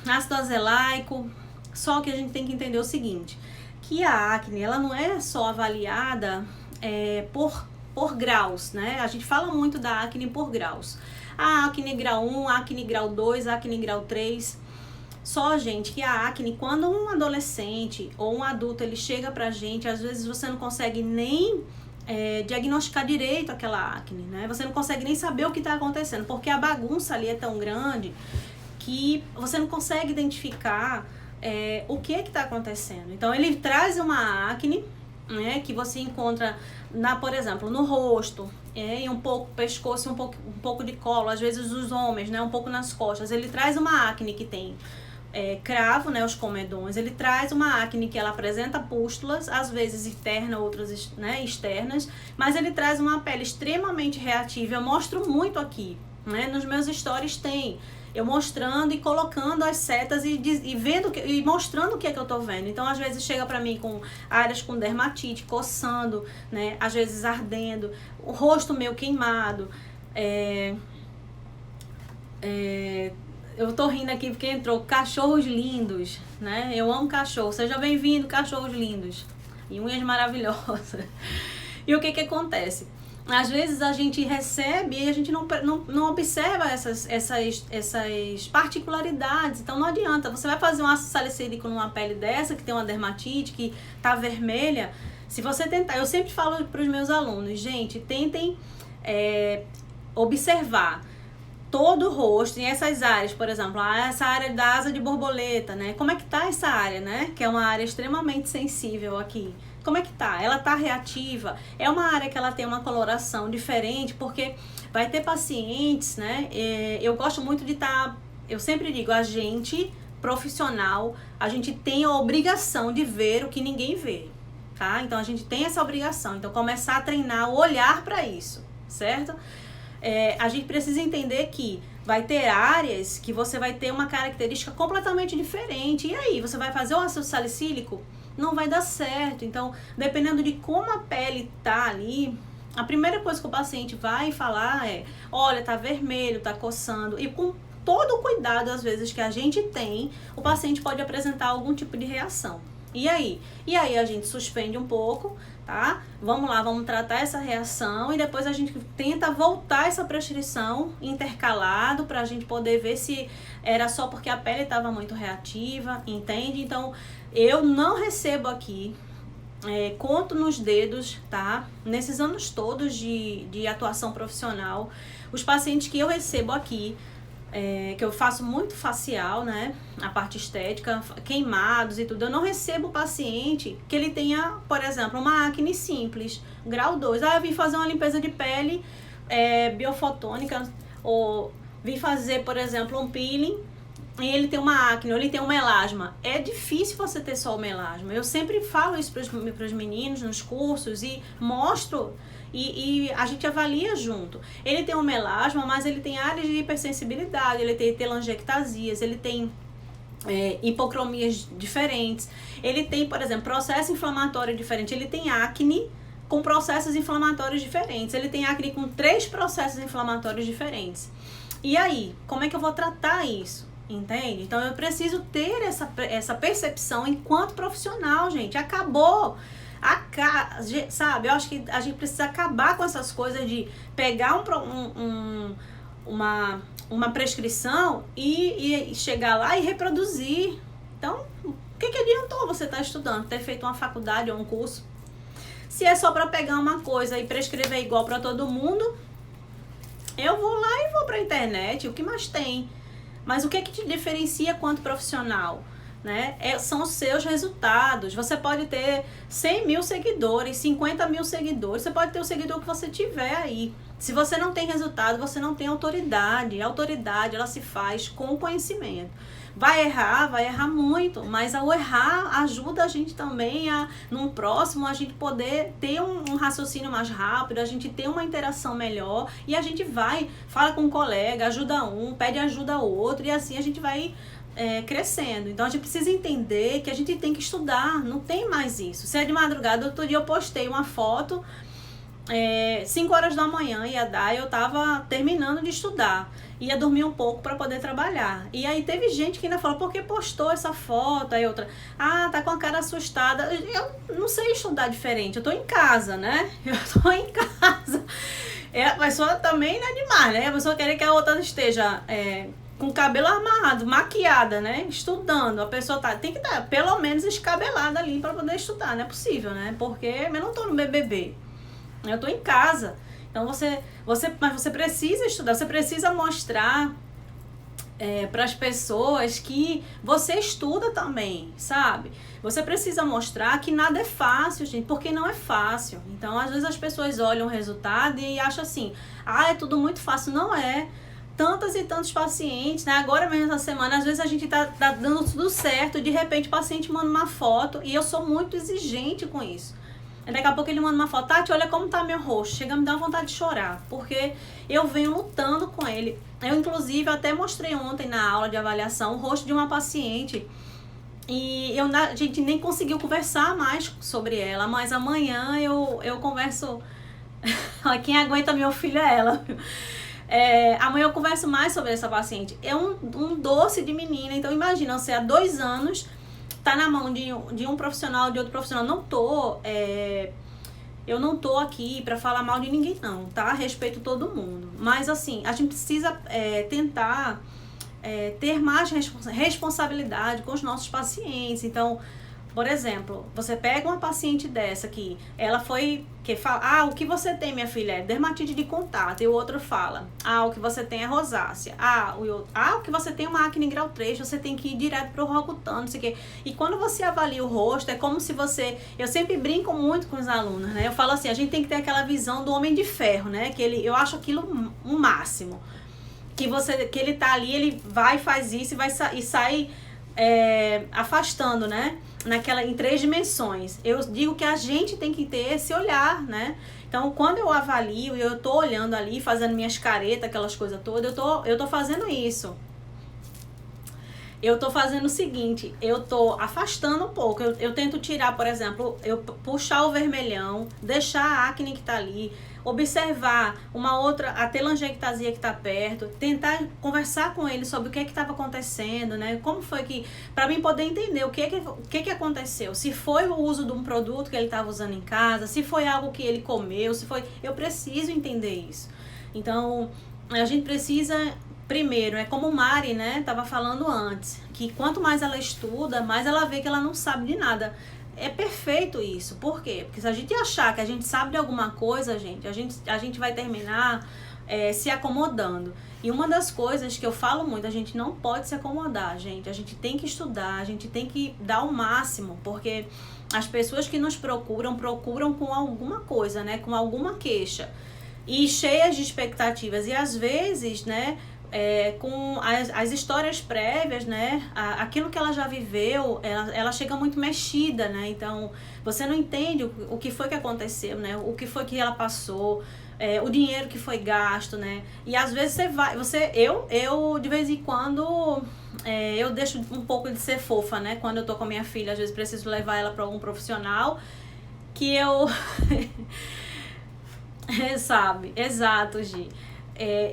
ácido azelaico. Só que a gente tem que entender o seguinte, que a acne, ela não é só avaliada por graus, né? A gente fala muito da acne por graus. Acne grau 1, acne grau 2, acne grau 3. Só, gente, que a acne, quando um adolescente ou um adulto, ele chega pra gente, às vezes você não consegue nem diagnosticar direito aquela acne, né? Você não consegue nem saber o que tá acontecendo, porque a bagunça ali é tão grande que você não consegue identificar o que está acontecendo. Então, ele traz uma acne, né, que você encontra, por exemplo, no rosto, e um pouco pescoço, um pouco de colo, às vezes os homens, né, um pouco nas costas. Ele traz uma acne que tem cravo, né, os comedões. Ele traz uma acne que ela apresenta pústulas, às vezes internas, outras, né, externas, mas ele traz uma pele extremamente reativa. Eu mostro muito aqui, né, nos meus stories tem eu mostrando e colocando as setas e vendo e mostrando o que é que eu tô vendo. Então, às vezes chega pra mim com áreas com dermatite, coçando, né? Às vezes ardendo, o rosto meio queimado. Eu tô rindo aqui porque entrou cachorros lindos, né? Eu amo cachorro. Seja bem-vindo, cachorros lindos. E unhas maravilhosas. E o que que acontece? Às vezes a gente recebe e a gente não observa essas particularidades. Então não adianta, você vai fazer um ácido salicílico numa pele dessa, que tem uma dermatite, que tá vermelha. Se você tentar, eu sempre falo para os meus alunos, gente, tentem observar todo o rosto, em essas áreas, por exemplo, essa área da asa de borboleta, né? Como é que tá essa área, né? Que é uma área extremamente sensível aqui. Como é que tá? Ela tá reativa? É uma área que ela tem uma coloração diferente, porque vai ter pacientes, né? Eu gosto muito de eu sempre digo, a gente profissional, a gente tem a obrigação de ver o que ninguém vê, tá? Então a gente tem essa obrigação. Então começar a treinar o olhar para isso, certo? A gente precisa entender que vai ter áreas que você vai ter uma característica completamente diferente. E aí, você vai fazer o ácido salicílico? Não vai dar certo. Então, dependendo de como a pele tá ali, a primeira coisa que o paciente vai falar olha, tá vermelho, tá coçando. E com todo o cuidado, às vezes, que a gente tem, o paciente pode apresentar algum tipo de reação. E aí? E aí a gente suspende um pouco, tá? Vamos lá, vamos tratar essa reação e depois a gente tenta voltar essa prescrição intercalado pra gente poder ver se era só porque a pele estava muito reativa, entende? Então, eu não recebo aqui, conto nos dedos, tá? Nesses anos todos de atuação profissional, os pacientes que eu recebo aqui, que eu faço muito facial, né? A parte estética, queimados e tudo. Eu não recebo paciente que ele tenha, por exemplo, uma acne simples, grau 2. Eu vim fazer uma limpeza de pele biofotônica, ou vim fazer, por exemplo, um peeling e ele tem uma acne, ou ele tem um melasma. É difícil você ter só o melasma. Eu sempre falo isso para os meninos nos cursos e mostro. E a gente avalia junto. Ele tem um melasma, mas ele tem áreas de hipersensibilidade, ele tem telangiectasias, ele tem hipocromias diferentes. Ele tem, por exemplo, processo inflamatório diferente. Ele tem acne com processos inflamatórios diferentes. Ele tem acne com 3 processos inflamatórios diferentes. E aí, como é que eu vou tratar isso? Entende? Então eu preciso ter essa percepção enquanto profissional, gente. Acabou! Sabe, eu acho que a gente precisa acabar com essas coisas de pegar uma prescrição e chegar lá e reproduzir. Então, o que adiantou você estar estudando, ter feito uma faculdade ou um curso? Se é só para pegar uma coisa e prescrever igual para todo mundo, eu vou lá e vou para a internet, o que mais tem? Mas o que te diferencia quanto profissional? né? São os seus resultados. Você pode ter 100 mil seguidores, 50 mil seguidores, você pode ter o seguidor que você tiver aí. Se você não tem resultado, você não tem autoridade. A autoridade, ela se faz com conhecimento. Vai errar muito, mas ao errar ajuda a gente também num próximo, a gente poder ter um raciocínio mais rápido, a gente ter uma interação melhor, e a gente fala com um colega, ajuda um, pede ajuda ao outro, e assim a gente vai crescendo. Então a gente precisa entender que a gente tem que estudar, não tem mais isso. Se é de madrugada, outro dia eu postei uma foto, 5 horas da manhã ia dar, eu tava terminando de estudar, ia dormir um pouco para poder trabalhar, e aí teve gente que ainda falou, por que postou essa foto? Aí outra, tá com a cara assustada. Eu não sei estudar diferente, eu tô em casa, né? Eu tô em casa. A pessoa também não é demais, né? A pessoa querer que a outra esteja com o cabelo armado, maquiada, né? Estudando. A pessoa tem que estar pelo menos escabelada ali para poder estudar, não é possível, né? Porque eu não tô no BBB. Eu tô em casa. Então mas você precisa estudar, você precisa mostrar para as pessoas que você estuda também, sabe? Você precisa mostrar que nada é fácil, gente, porque não é fácil. Então, às vezes as pessoas olham o resultado e acham assim, é tudo muito fácil. Não é. Tantas e tantos pacientes, né? Agora mesmo essa semana, às vezes a gente tá dando tudo certo, de repente o paciente manda uma foto, e eu sou muito exigente com isso. Daqui a pouco ele manda uma foto, Tati, olha como tá meu rosto, chega a me dar uma vontade de chorar, porque eu venho lutando com ele. Eu, inclusive, até mostrei ontem na aula de avaliação o rosto de uma paciente, e a gente nem conseguiu conversar mais sobre ela, mas amanhã eu converso. Quem aguenta meu filho é ela. Amanhã eu converso mais sobre essa paciente. É um doce de menina. Então imagina, você há 2 anos tá na mão de um profissional, de outro profissional. Eu não tô aqui para falar mal de ninguém não, tá? Respeito todo mundo. Mas assim, a gente precisa tentar ter mais responsabilidade com os nossos pacientes. Então, por exemplo, você pega uma paciente dessa que ela fala, o que você tem, minha filha, é dermatite de contato, e o outro fala, o que você tem é rosácea, o que você tem é uma acne grau 3, você tem que ir direto pro Roacutan, não sei o quê. E quando você avalia o rosto, é como se eu sempre brinco muito com os alunos, né? Eu falo assim, a gente tem que ter aquela visão do homem de ferro, né? Eu acho aquilo um máximo, que ele tá ali, ele vai, faz isso e sai afastando, né? Em 3 dimensões. Eu digo que a gente tem que ter esse olhar, né? Então, quando eu avalio e eu tô olhando ali, fazendo minhas caretas, aquelas coisas todas, eu tô fazendo isso. Eu tô fazendo o seguinte, eu tô afastando um pouco. Eu tento tirar, por exemplo, eu puxar o vermelhão, deixar a acne que tá ali, observar a telangiectasia que tá perto, tentar conversar com ele sobre o que estava acontecendo, né? Como foi para mim poder entender o que aconteceu. Se foi o uso de um produto que ele estava usando em casa, se foi algo que ele comeu, eu preciso entender isso. Então, a gente precisa, primeiro, como o Mari, né, estava falando antes, que quanto mais ela estuda, mais ela vê que ela não sabe de nada. É perfeito isso. Por quê? Porque se a gente achar que a gente sabe de alguma coisa, a gente vai terminar se acomodando. E uma das coisas que eu falo muito, a gente não pode se acomodar, gente. A gente tem que estudar, a gente tem que dar o máximo, porque as pessoas que nos procuram com alguma coisa, né? Com alguma queixa. E cheias de expectativas. E às vezes, né? Com as histórias prévias, né? Aquilo que ela já viveu, ela chega muito mexida, né? Então, você não entende o que foi que aconteceu, né? O que foi que ela passou, o dinheiro que foi gasto, né? E às vezes eu de vez em quando, eu deixo um pouco de ser fofa, né? Quando eu tô com a minha filha, às vezes preciso levar ela para algum profissional que eu... Sabe? Exato, Gi.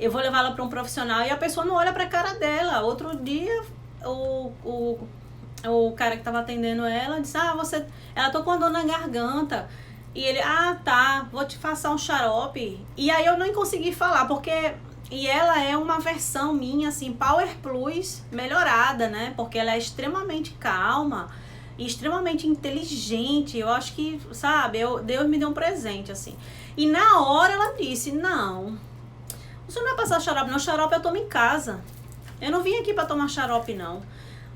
Eu vou levar ela para um profissional e a pessoa não olha para a cara dela. Outro dia, o cara que estava atendendo ela disse, ela tô com dor na garganta. E ele, tá, vou te passar um xarope. E aí eu não consegui falar, e ela é uma versão minha, assim, Power Plus melhorada, né? Porque ela é extremamente calma e extremamente inteligente. Eu acho que, sabe, Deus me deu um presente, assim. E na hora ela disse, não, você não vai passar xarope, não. Xarope eu tomo em casa. Eu não vim aqui pra tomar xarope, não.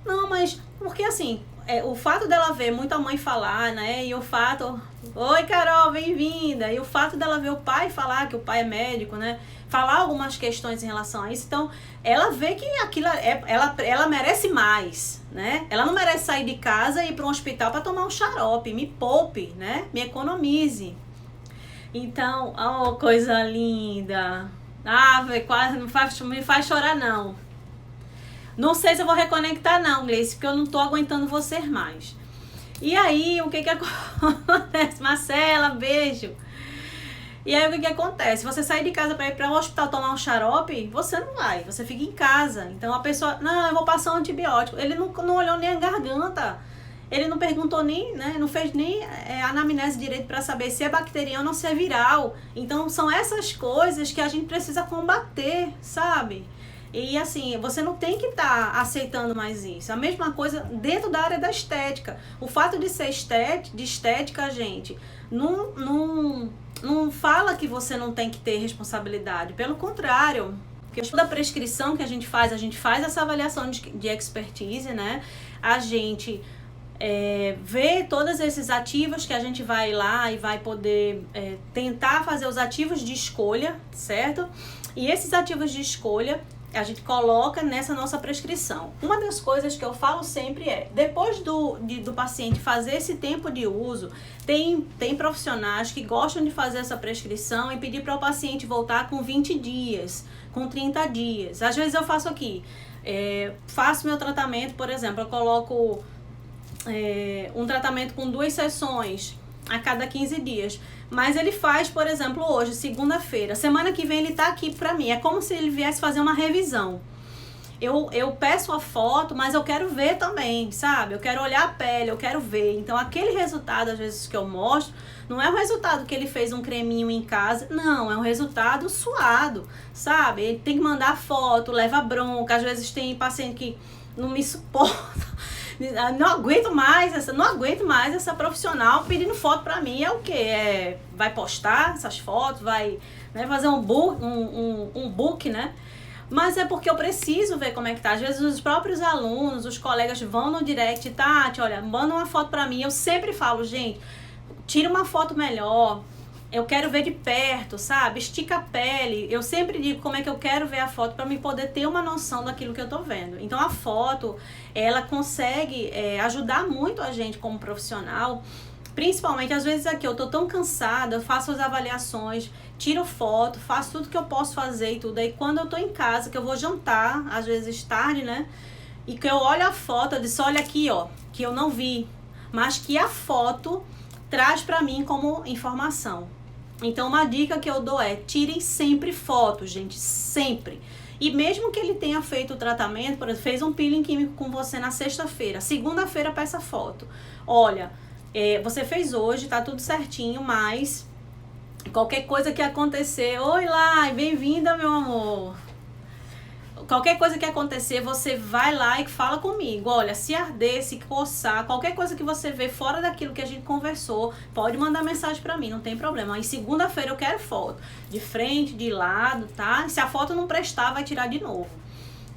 Não, mas porque assim, o fato dela ver muita mãe falar, né? E o fato, oi Carol, bem-vinda. E o fato dela ver o pai falar, que o pai é médico, né? Falar algumas questões em relação a isso. Então, ela vê que aquilo ela merece mais, né? Ela não merece sair de casa e ir para um hospital para tomar um xarope. Me poupe, né? Me economize. Então, oh, coisa linda. Ah, quase não me faz chorar, não. Não sei se eu vou reconectar não, Gleice, porque eu não tô aguentando você mais. E aí, o que acontece? Marcela, beijo. E aí, o que acontece? Você sair de casa para ir para o hospital tomar um xarope, você não vai, você fica em casa. Então, a pessoa, não, eu vou passar um antibiótico. Ele não olhou nem a garganta. Ele não perguntou nem, né, não fez nem anamnese direito para saber se é bacteriano ou se é viral. Então, são essas coisas que a gente precisa combater, sabe? E assim, você não tem que estar aceitando mais isso. A mesma coisa dentro da área da estética. O fato de ser estética, gente, não fala que você não tem que ter responsabilidade. Pelo contrário, porque toda prescrição que a gente faz essa avaliação de expertise, né? A gente vê todos esses ativos que a gente vai lá e vai poder tentar fazer os ativos de escolha, certo? E esses ativos de escolha a gente coloca nessa nossa prescrição. Uma das coisas que eu falo sempre depois do paciente fazer esse tempo de uso, tem profissionais que gostam de fazer essa prescrição e pedir para o paciente voltar com 20 dias, com 30 dias. Às vezes eu faço aqui, faço meu tratamento, por exemplo, eu coloco um tratamento com 2 sessões a cada 15 dias. Mas ele faz, por exemplo, hoje, segunda-feira. Semana que vem ele tá aqui pra mim. É como se ele viesse fazer uma revisão. Eu peço a foto, mas eu quero ver também, sabe? Eu quero olhar a pele, eu quero ver. Então, aquele resultado, às vezes, que eu mostro, não é o resultado que ele fez um creminho em casa. Não, é um resultado suado, sabe? Ele tem que mandar foto, leva bronca. Às vezes tem paciente que não me suporta. Não aguento mais essa profissional pedindo foto pra mim. É o quê? Vai postar essas fotos, vai, né, fazer um book, né? Mas é porque eu preciso ver como é que tá. Às vezes os próprios alunos, os colegas vão no direct, Tati, olha, manda uma foto pra mim. Eu sempre falo, gente, tira uma foto melhor. Eu quero ver de perto, sabe? Estica a pele. Eu sempre digo como é que eu quero ver a foto para me poder ter uma noção daquilo que eu tô vendo. Então a foto, ela consegue ajudar muito a gente como profissional. Principalmente, às vezes aqui eu tô tão cansada, eu faço as avaliações, tiro foto, faço tudo que eu posso fazer e tudo. Aí quando eu tô em casa, que eu vou jantar, às vezes tarde, né? E que eu olho a foto, eu disse, olha aqui, ó, que eu não vi. Mas que a foto traz para mim como informação. Então, uma dica que eu dou tirem sempre fotos, gente, sempre. E mesmo que ele tenha feito o tratamento, por exemplo, fez um peeling químico com você na sexta-feira, segunda-feira peça foto. Olha, você fez hoje, tá tudo certinho, mas qualquer coisa que acontecer, oi lá, bem-vinda, meu amor. Qualquer coisa que acontecer, você vai lá e fala comigo. Olha, se arder, se coçar, qualquer coisa que você vê fora daquilo que a gente conversou, pode mandar mensagem pra mim, não tem problema. E segunda-feira eu quero foto. De frente, de lado, tá? Se a foto não prestar, vai tirar de novo.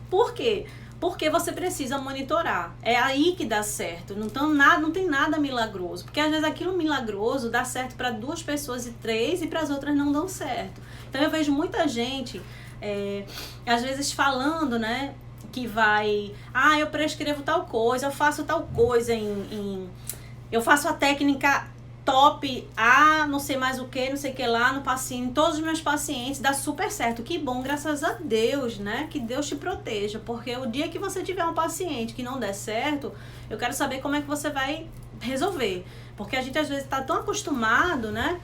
Por quê? Porque você precisa monitorar. É aí que dá certo. Não tem nada milagroso. Porque às vezes aquilo milagroso dá certo para 2 pessoas e 3 e para as outras não dão certo. Então eu vejo muita gente... às vezes falando, né, que vai, eu prescrevo tal coisa, eu faço tal coisa eu faço a técnica top, não sei mais o que, não sei o que lá no paciente, em todos os meus pacientes, dá super certo, que bom, graças a Deus, né, que Deus te proteja, porque o dia que você tiver um paciente que não der certo, eu quero saber como é que você vai resolver, porque a gente às vezes tá tão acostumado, né,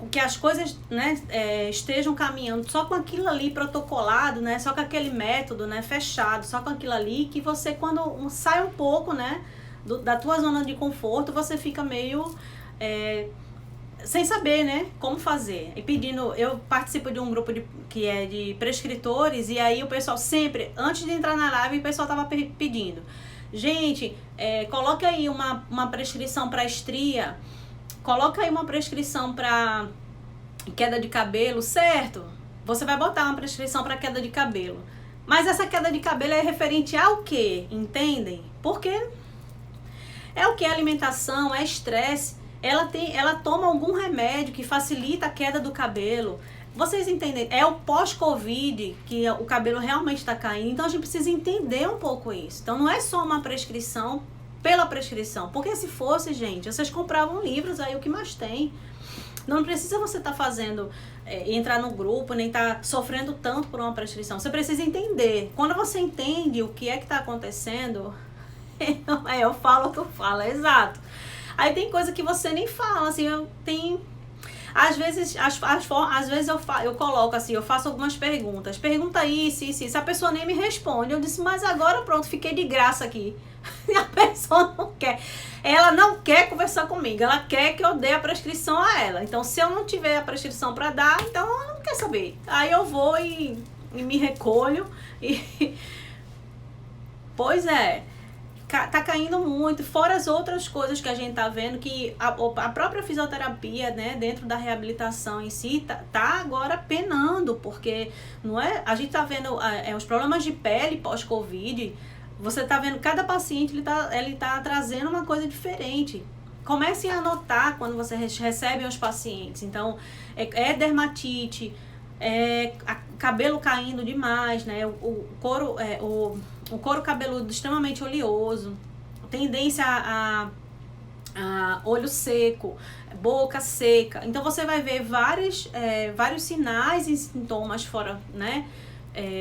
que as coisas, né, estejam caminhando só com aquilo ali protocolado, né, só com aquele método, né, fechado, só com aquilo ali, que você quando sai um pouco, né, da tua zona de conforto, você fica meio sem saber, né, como fazer. E pedindo, eu participo de um grupo que é de prescritores, e aí o pessoal sempre, antes de entrar na live, o pessoal tava pedindo, gente, coloca aí uma prescrição para estria, coloca aí uma prescrição para queda de cabelo, certo? Você vai botar uma prescrição para queda de cabelo. Mas essa queda de cabelo é referente ao quê? Entendem? Porque é o que? Alimentação, é estresse. Ela toma algum remédio que facilita a queda do cabelo. Vocês entendem? É o pós-Covid que o cabelo realmente está caindo. Então a gente precisa entender um pouco isso. Então não é só uma prescrição pela prescrição. Porque se fosse, gente, vocês compravam livros aí, o que mais tem. Não precisa você estar fazendo, entrar no grupo, nem estar sofrendo tanto por uma prescrição. Você precisa entender. Quando você entende o que é que está acontecendo, eu falo o que eu falo, é exato. Aí tem coisa que você nem fala, assim, às vezes, às vezes eu coloco assim, eu faço algumas perguntas. Pergunta isso, a pessoa nem me responde. Eu disse, mas agora pronto, fiquei de graça aqui. E a pessoa não quer. Ela não quer conversar comigo, ela quer que eu dê a prescrição a ela. Então, se eu não tiver a prescrição para dar, então ela não quer saber. Aí eu vou e me recolho. Pois é. Tá caindo muito, fora as outras coisas que a gente tá vendo, que a própria fisioterapia, né, dentro da reabilitação em si, tá agora penando, porque não é, a gente tá vendo os problemas de pele pós-Covid, você tá vendo cada paciente, ele tá trazendo uma coisa diferente. Comecem a anotar quando você recebe os pacientes. Então, é dermatite, cabelo caindo demais, né, o couro cabeludo extremamente oleoso, tendência a olho seco, boca seca. Então você vai ver vários sinais e sintomas fora, né,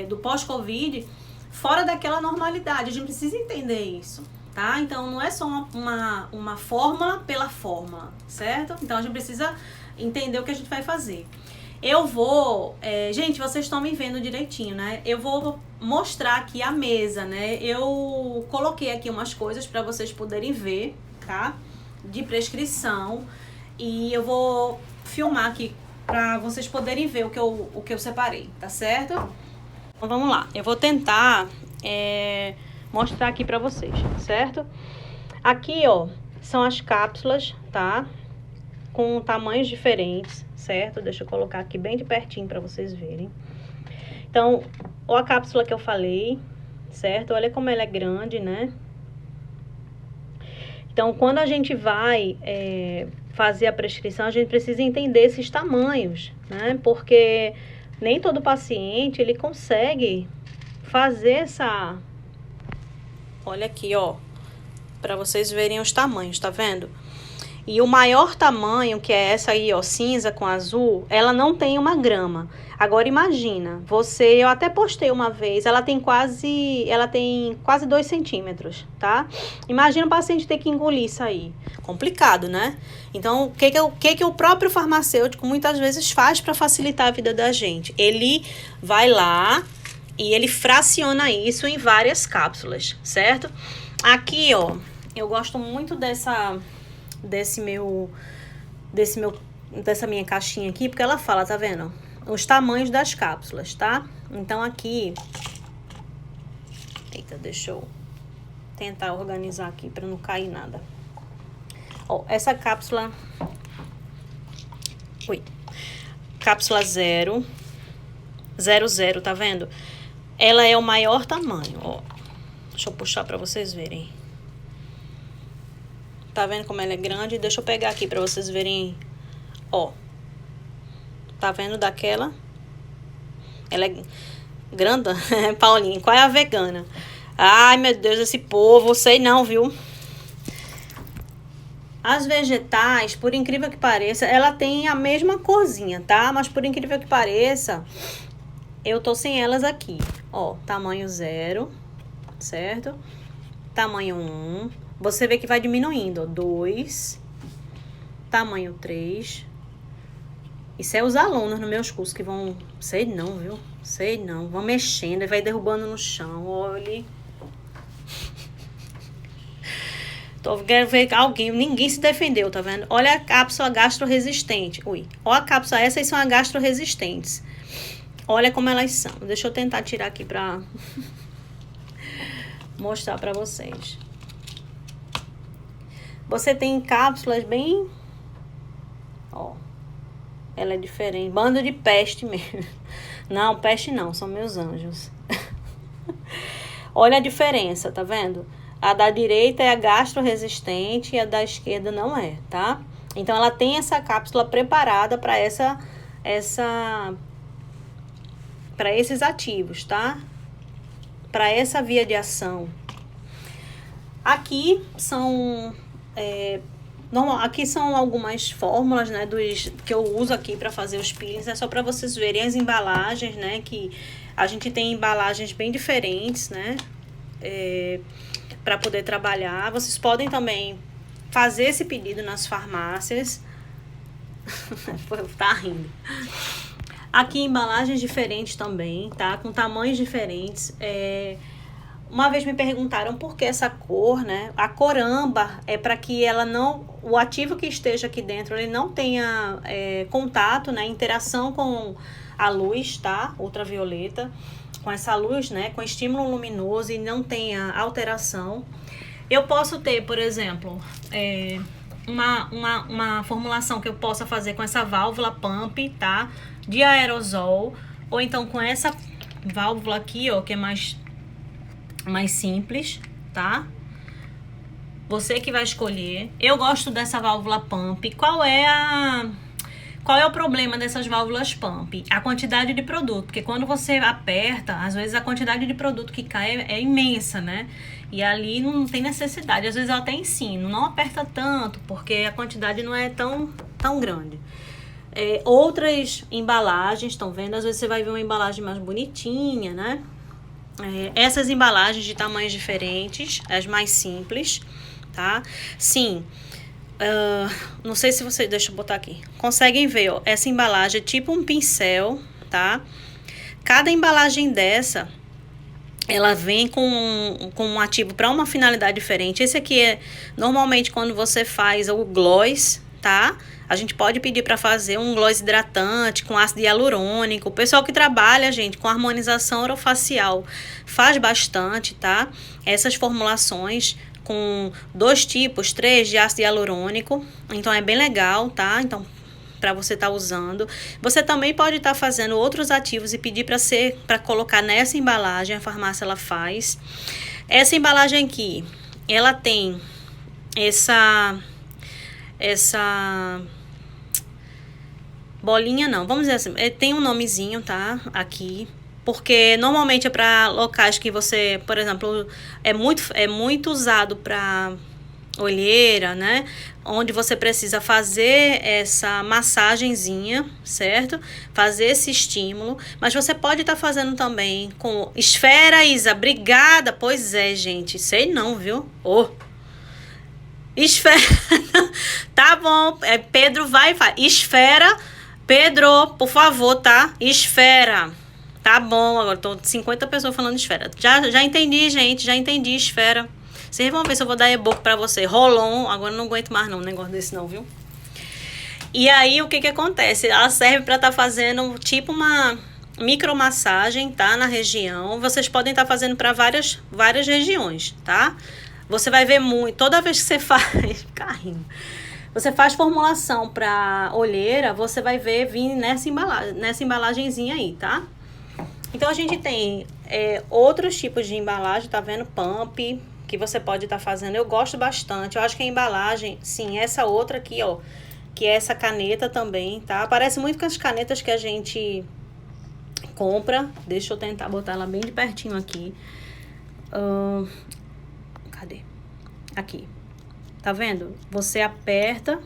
do pós-Covid, fora daquela normalidade. A gente precisa entender isso, tá? Então não é só uma fórmula pela fórmula, certo? Então a gente precisa entender o que a gente vai fazer. Eu vou... gente, vocês estão me vendo direitinho, né? Eu vou mostrar aqui a mesa, né? Eu coloquei aqui umas coisas para vocês poderem ver, tá? De prescrição. E eu vou filmar aqui para vocês poderem ver o que eu separei, tá certo? Então vamos lá. Eu vou tentar mostrar aqui para vocês, certo? Aqui, ó, são as cápsulas, tá? Com tamanhos diferentes, certo? Deixa eu colocar aqui bem de pertinho para vocês verem. Então, ó, a cápsula que eu falei, certo? Olha como ela é grande, né? Então, quando a gente vai fazer a prescrição, a gente precisa entender esses tamanhos, né? Porque nem todo paciente, ele consegue fazer essa... Olha aqui, ó, para vocês verem os tamanhos, tá vendo? E o maior tamanho, que é essa aí, ó, cinza com azul, ela não tem 1 grama. Agora imagina, eu até postei uma vez, ela tem quase 2 centímetros, tá? Imagina o paciente ter que engolir isso aí. Complicado, né? Então, o que o próprio farmacêutico muitas vezes faz para facilitar a vida da gente? Ele vai lá e ele fraciona isso em várias cápsulas, certo? Aqui, ó, eu gosto muito dessa minha caixinha aqui, porque ela fala, tá vendo? Os tamanhos das cápsulas, tá? Então aqui... Eita, deixa eu tentar organizar aqui pra não cair nada. Ó, essa cápsula... Cápsula 0, tá vendo? Ela é o maior tamanho, ó. Deixa eu puxar pra vocês verem. Tá vendo como ela é grande? Deixa eu pegar aqui pra vocês verem. Ó. Tá vendo daquela? Ela é grande. Paulinho, qual é a vegana? Ai, meu Deus, esse povo, sei não, viu? As vegetais, por incrível que pareça, ela tem a mesma corzinha, tá? Mas por incrível que pareça, eu tô sem elas aqui. Ó, tamanho 0, certo? Tamanho 1. Você vê que vai diminuindo, ó, 2, tamanho 3. Isso é os alunos nos meus cursos que vão... Sei não, viu? Sei não. Vão mexendo e vai derrubando no chão. Olha. Quero ver alguém... Ninguém se defendeu, tá vendo? Olha a cápsula gastroresistente. Ui. Olha a cápsula. Essas são as gastroresistentes. Olha como elas são. Deixa eu tentar tirar aqui pra... mostrar pra vocês. Você tem cápsulas bem... Ó. Ela é diferente. Bando de peste mesmo. Não, peste não. São meus anjos. Olha a diferença, tá vendo? A da direita é a gastroresistente e a da esquerda não é, tá? Então, ela tem essa cápsula preparada para para esses ativos, tá? Para essa via de ação. Aqui são aqui são algumas fórmulas, né, que eu uso aqui para fazer os peelings. É só para vocês verem as embalagens, né, que a gente tem embalagens bem diferentes, né, para poder trabalhar. Vocês podem também fazer esse pedido nas farmácias. Tá rindo. Aqui embalagens diferentes também, tá? Com tamanhos diferentes. Uma vez me perguntaram por que essa cor, né? A cor âmbar é para que ela não, o ativo que esteja aqui dentro, ele não tenha contato, né? Interação com a luz, tá? Ultravioleta, com essa luz, né? Com estímulo luminoso e não tenha alteração. Eu posso ter, por exemplo, uma formulação que eu possa fazer com essa válvula pump, tá? De aerosol, ou então com essa válvula aqui, ó, que é mais simples, tá? Você que vai escolher. Eu gosto dessa válvula pump. Qual é o problema dessas válvulas pump? A quantidade de produto, porque quando você aperta, às vezes a quantidade de produto que cai é imensa, né? E ali não tem necessidade. Às vezes eu até ensino, não aperta tanto, porque a quantidade não é tão grande. Outras embalagens, estão vendo? Às vezes você vai ver uma embalagem mais bonitinha, né? Essas embalagens de tamanhos diferentes, as mais simples, tá? Sim, não sei se vocês, deixa eu botar aqui, conseguem ver, ó, essa embalagem é tipo um pincel, tá? Cada embalagem dessa, ela vem com um ativo para uma finalidade diferente. Esse aqui é, normalmente, quando você faz o gloss, tá? A gente pode pedir para fazer um gloss hidratante com ácido hialurônico. O pessoal que trabalha, gente, com harmonização orofacial faz bastante, tá? Essas formulações com 2 tipos, 3 de ácido hialurônico. Então, é bem legal, tá? Então, para você estar usando. Você também pode estar fazendo outros ativos e pedir para colocar nessa embalagem. A farmácia, ela faz. Essa embalagem aqui, ela tem essa bolinha, não, vamos dizer assim, tem um nomezinho, tá, aqui, porque normalmente é para locais que você, por exemplo, é muito usado para olheira, né, onde você precisa fazer essa massagenzinha, certo? Fazer esse estímulo, mas você pode estar fazendo também com esfera, Isa, obrigada, pois é, gente, sei não, viu? Esfera, tá bom, Pedro vai, esfera, Pedro, por favor, tá? Esfera, tá bom, agora tô 50 pessoas falando esfera, já entendi, gente, já entendi, esfera. Vocês vão ver se eu vou dar e-book pra você. Rolon, agora não aguento mais não, um negócio desse não, viu? E aí, o que acontece? Ela serve pra estar fazendo tipo uma micromassagem, tá? Na região. Vocês podem estar fazendo pra várias regiões, tá? Você vai ver muito, toda vez que você faz... Carrinho. Você faz formulação pra olheira, você vai ver vir nessa embalagenzinha aí, tá? Então, a gente tem outros tipos de embalagem, tá vendo? Pump, que você pode estar fazendo. Eu gosto bastante. Eu acho que a embalagem, sim, essa outra aqui, ó, que é essa caneta também, tá? Parece muito com as canetas que a gente compra. Deixa eu tentar botar ela bem de pertinho aqui. Cadê? Aqui. Tá vendo? Você aperta,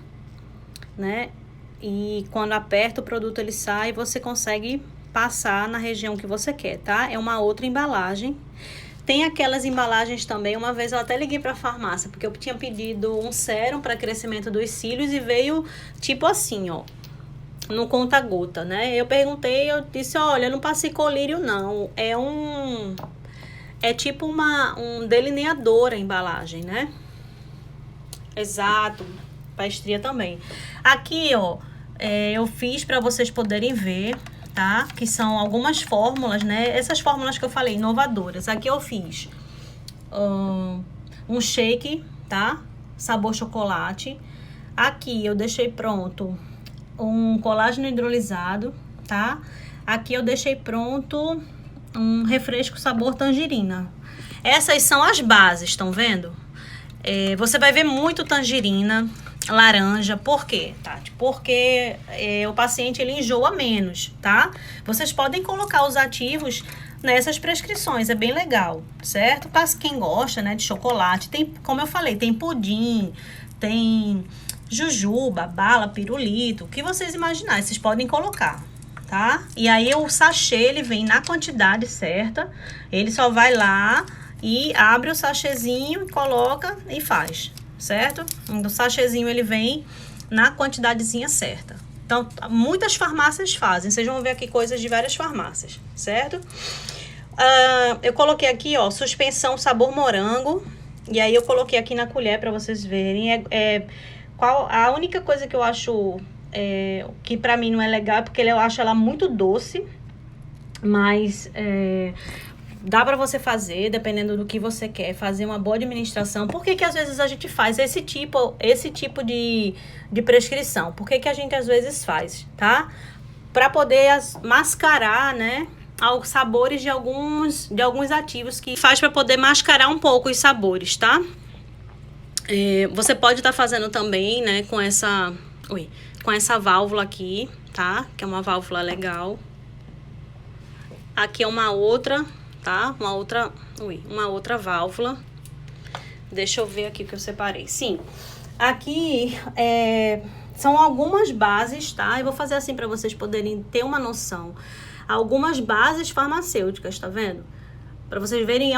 né? E quando aperta o produto, ele sai e você consegue passar na região que você quer, tá? É uma outra embalagem. Tem aquelas embalagens também. Uma vez eu até liguei pra farmácia, porque eu tinha pedido um sérum para crescimento dos cílios e veio tipo assim, ó, no conta-gota, né? Eu perguntei, eu disse, olha, eu não passei colírio não, é tipo um delineador a embalagem, né? Exato, pra estria também. Aqui, ó, eu fiz para vocês poderem ver, tá? Que são algumas fórmulas, né? Essas fórmulas que eu falei, inovadoras. Aqui eu fiz um shake, tá? Sabor chocolate. Aqui eu deixei pronto um colágeno hidrolisado, tá? Aqui eu deixei pronto um refresco sabor tangerina. Essas são as bases, estão vendo? Você vai ver muito tangerina, laranja. Por quê, Tati? Porque o paciente ele enjoa menos, tá? Vocês podem colocar os ativos nessas prescrições, é bem legal, certo? Para quem gosta, né, de chocolate, tem, como eu falei, tem pudim, tem jujuba, bala, pirulito, o que vocês imaginarem, vocês podem colocar, tá? E aí o sachê, ele vem na quantidade certa, ele só vai lá e abre o sachêzinho, coloca e faz, certo? O sachêzinho, ele vem na quantidadezinha certa. Então, muitas farmácias fazem, vocês vão ver aqui coisas de várias farmácias, certo? Eu coloquei aqui, ó, suspensão sabor morango, e aí eu coloquei aqui na colher para vocês verem. A única coisa que eu acho que pra mim não é legal é porque eu acho ela muito doce, mas dá pra você fazer, dependendo do que você quer, fazer uma boa administração. Por que às vezes a gente faz esse tipo de prescrição? Por que a gente às vezes faz, tá? Pra poder mascarar, né, os sabores de alguns ativos que faz pra poder mascarar um pouco os sabores, tá? Você pode estar fazendo também, né, com essa válvula aqui, tá? Que é uma válvula legal. Aqui é uma outra, tá? Uma outra válvula. Deixa eu ver aqui o que eu separei. Sim, aqui são algumas bases, tá? Eu vou fazer assim para vocês poderem ter uma noção. Algumas bases farmacêuticas, tá vendo? Para vocês verem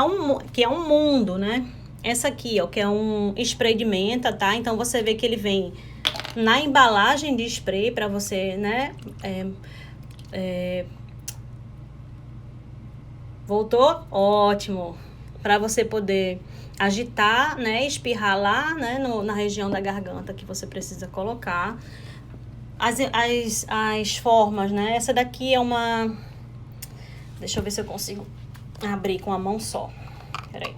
que é um mundo, né? Essa aqui, ó, que é um spray de menta, tá? Então, você vê que ele vem na embalagem de spray para você, né? Voltou? Ótimo! Para você poder agitar, né? Espirrar lá, né? Na região da garganta que você precisa colocar. As formas, né? Essa daqui é uma... Deixa eu ver se eu consigo abrir com a mão só. Peraí.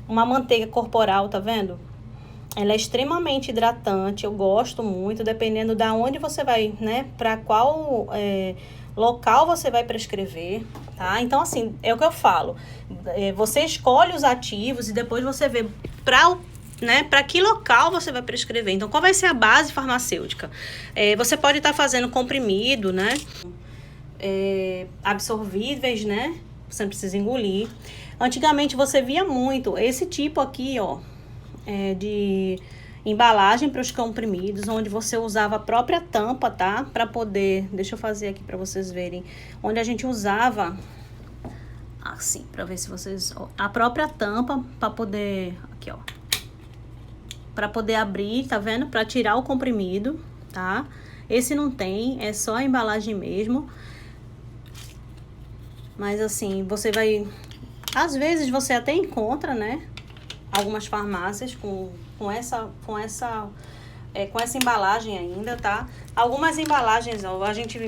Uma manteiga corporal, tá vendo? Ela é extremamente hidratante, eu gosto muito, dependendo da onde você vai, né? Para qual local você vai prescrever, tá? Então, assim, é o que eu falo. Você escolhe os ativos e depois você vê para que local você vai prescrever. Então, qual vai ser a base farmacêutica? Você pode estar fazendo comprimido, né? Absorvíveis, né? Você não precisa engolir. Antigamente você via muito esse tipo aqui, ó, de embalagem para os comprimidos, onde você usava a própria tampa, tá? Para poder, deixa eu fazer aqui para vocês verem, onde a gente usava assim, para ver se vocês, ó, a própria tampa para poder, aqui, ó, para poder abrir, tá vendo? Para tirar o comprimido, tá? Esse não tem, é só a embalagem mesmo. Mas assim, você vai... Às vezes você até encontra, né? Algumas farmácias com essa embalagem ainda, tá? Algumas embalagens, ó, a gente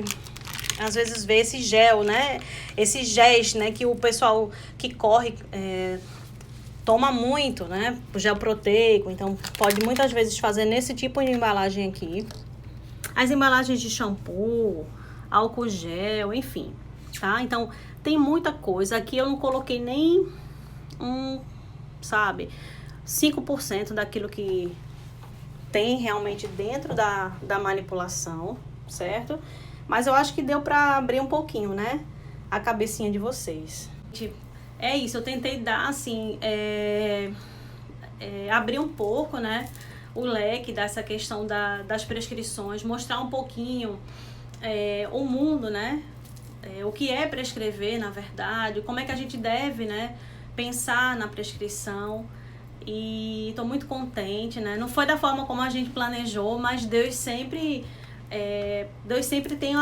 às vezes vê esse gel, né? Esses géis, né? Que o pessoal que corre toma muito, né? O gel proteico. Então, pode muitas vezes fazer nesse tipo de embalagem aqui. As embalagens de shampoo, álcool gel, enfim, tá? Então, tem muita coisa. Aqui eu não coloquei nem 5% daquilo que tem realmente dentro da manipulação, certo? Mas eu acho que deu pra abrir um pouquinho, né? A cabecinha de vocês. É isso, eu tentei dar, assim, abrir um pouco, né? O leque dessa questão das prescrições, mostrar um pouquinho o mundo, né? O que é prescrever, na verdade, como é que a gente deve, né, pensar na prescrição. E tô muito contente, né? Não foi da forma como a gente planejou, mas Deus sempre tem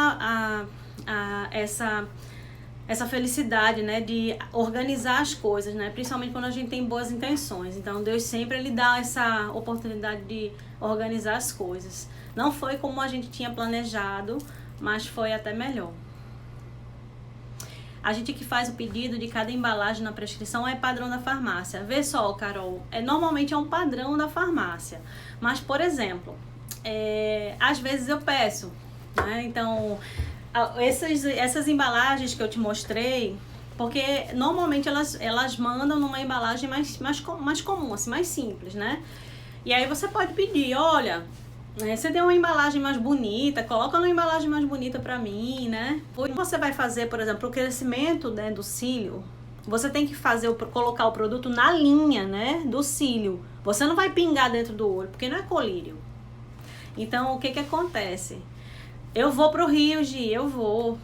essa felicidade, né, de organizar as coisas, né? Principalmente quando a gente tem boas intenções. Então, Deus sempre ele dá essa oportunidade de organizar as coisas. Não foi como a gente tinha planejado, mas foi até melhor. A gente que faz o pedido de cada embalagem na prescrição é padrão da farmácia. Vê só, Carol, normalmente é um padrão da farmácia. Mas, por exemplo, às vezes eu peço, né? Então, essas embalagens que eu te mostrei, porque normalmente elas mandam numa embalagem mais comum, assim, mais simples, né? E aí você pode pedir, olha, você tem uma embalagem mais bonita, coloca uma embalagem mais bonita pra mim, né? Ou você vai fazer, por exemplo, o crescimento, né, do cílio, você tem que colocar o produto na linha, né, do cílio. Você não vai pingar dentro do olho, porque não é colírio. Então, o que acontece? Eu vou pro Rio, Gi, eu vou,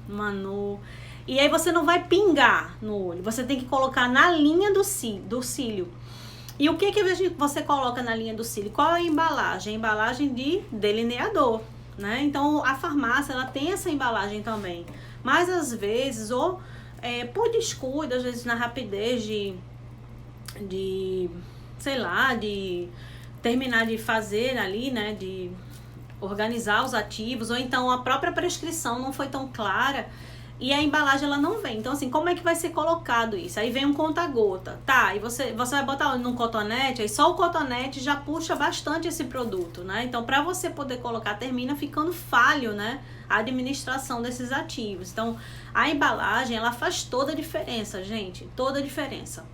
Manu. E aí você não vai pingar no olho, você tem que colocar na linha do cílio. E o que você coloca na linha do cílio? Qual é a embalagem? A embalagem de delineador, né? Então, a farmácia, ela tem essa embalagem também. Mas, às vezes, ou por descuido, às vezes na rapidez sei lá, de terminar de fazer ali, né, de organizar os ativos, ou então a própria prescrição não foi tão clara e a embalagem ela não vem. Então, assim, como é que vai ser colocado isso? Aí vem um conta-gota, tá? E você vai botar num cotonete, aí só o cotonete já puxa bastante esse produto, né? Então, para você poder colocar, termina ficando falho, né? A administração desses ativos. Então, a embalagem, ela faz toda a diferença, gente, toda a diferença.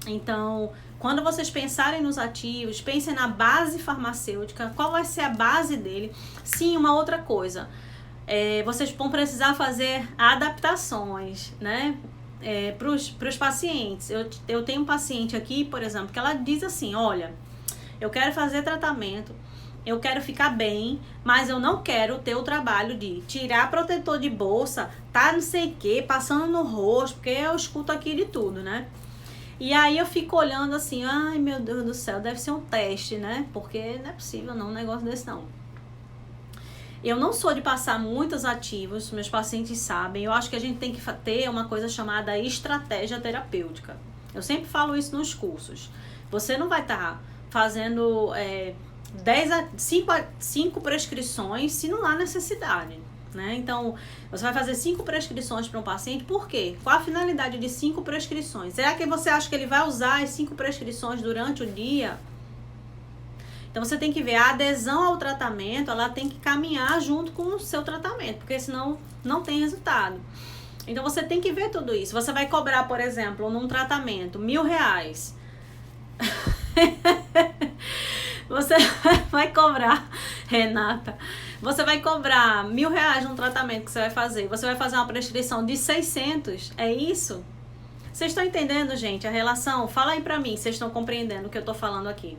Então, quando vocês pensarem nos ativos, pensem na base farmacêutica, qual vai ser a base dele. Sim, uma outra coisa, vocês vão precisar fazer adaptações, né, para os pacientes. Eu tenho um paciente aqui, por exemplo, que ela diz assim, olha, eu quero fazer tratamento, eu quero ficar bem, mas eu não quero ter o trabalho de tirar protetor de bolsa, tá não sei o que, passando no rosto, porque eu escuto aqui de tudo, né? E aí eu fico olhando assim, ai meu Deus do céu, deve ser um teste, né? Porque não é possível não, um negócio desse não. Eu não sou de passar muitos ativos, meus pacientes sabem. Eu acho que a gente tem que ter uma coisa chamada estratégia terapêutica. Eu sempre falo isso nos cursos. Você não vai estar fazendo 5 prescrições se não há necessidade. Né? Então, você vai fazer 5 prescrições para um paciente, por quê? Qual a finalidade de 5 prescrições? Será que você acha que ele vai usar as 5 prescrições durante o dia? Então, você tem que ver a adesão ao tratamento, ela tem que caminhar junto com o seu tratamento, porque senão não tem resultado. Então, você tem que ver tudo isso. Você vai cobrar, por exemplo, num tratamento, R$1.000. Você vai cobrar, Renata, você vai cobrar R$1.000 num tratamento que você vai fazer. Você vai fazer uma prescrição de 600, é isso? Vocês estão entendendo, gente, a relação? Fala aí pra mim, vocês estão compreendendo o que eu tô falando aqui,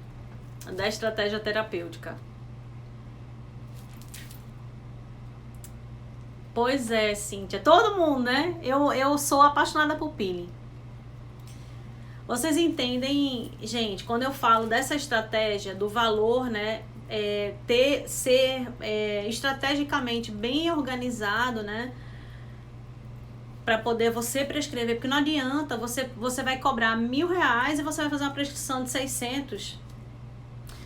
da estratégia terapêutica. Pois é, Cíntia, todo mundo, né? Eu sou apaixonada por peeling. Vocês entendem, gente, quando eu falo dessa estratégia, do valor, né, ser estrategicamente bem organizado, né, para poder você prescrever, porque não adianta, você vai cobrar R$1.000 e você vai fazer uma prescrição de 600,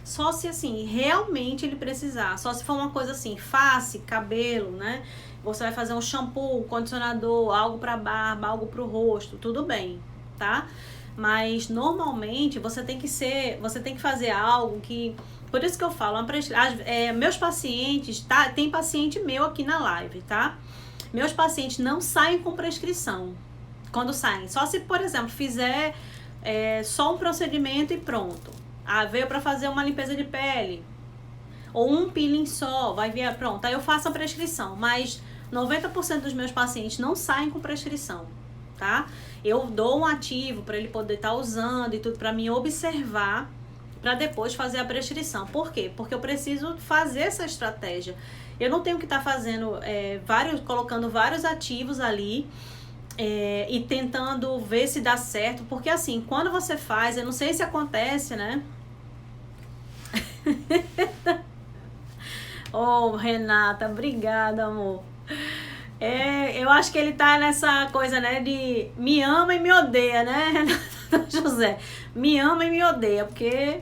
só se, assim, realmente ele precisar, só se for uma coisa assim, face, cabelo, né, você vai fazer um shampoo, condicionador, algo para barba, algo para o rosto, tudo bem, tá? Mas normalmente você tem que fazer algo que, por isso que eu falo, meus pacientes, tá? Tem paciente meu aqui na live, tá? Meus pacientes não saem com prescrição. Quando saem, só se, por exemplo, fizer só um procedimento e pronto. Veio para fazer uma limpeza de pele, ou um peeling só, vai vir, pronto, aí eu faço a prescrição. Mas 90% dos meus pacientes não saem com prescrição, tá? Eu dou um ativo para ele poder estar usando e tudo, para mim observar, para depois fazer a prescrição. Por quê? Porque eu preciso fazer essa estratégia. Eu não tenho que estar fazendo colocando vários ativos ali e tentando ver se dá certo. Porque assim, quando você faz, eu não sei se acontece, né? Oh, Renata, obrigada, amor. Eu acho que ele tá nessa coisa, né, de me ama e me odeia, né, José? Me ama e me odeia, porque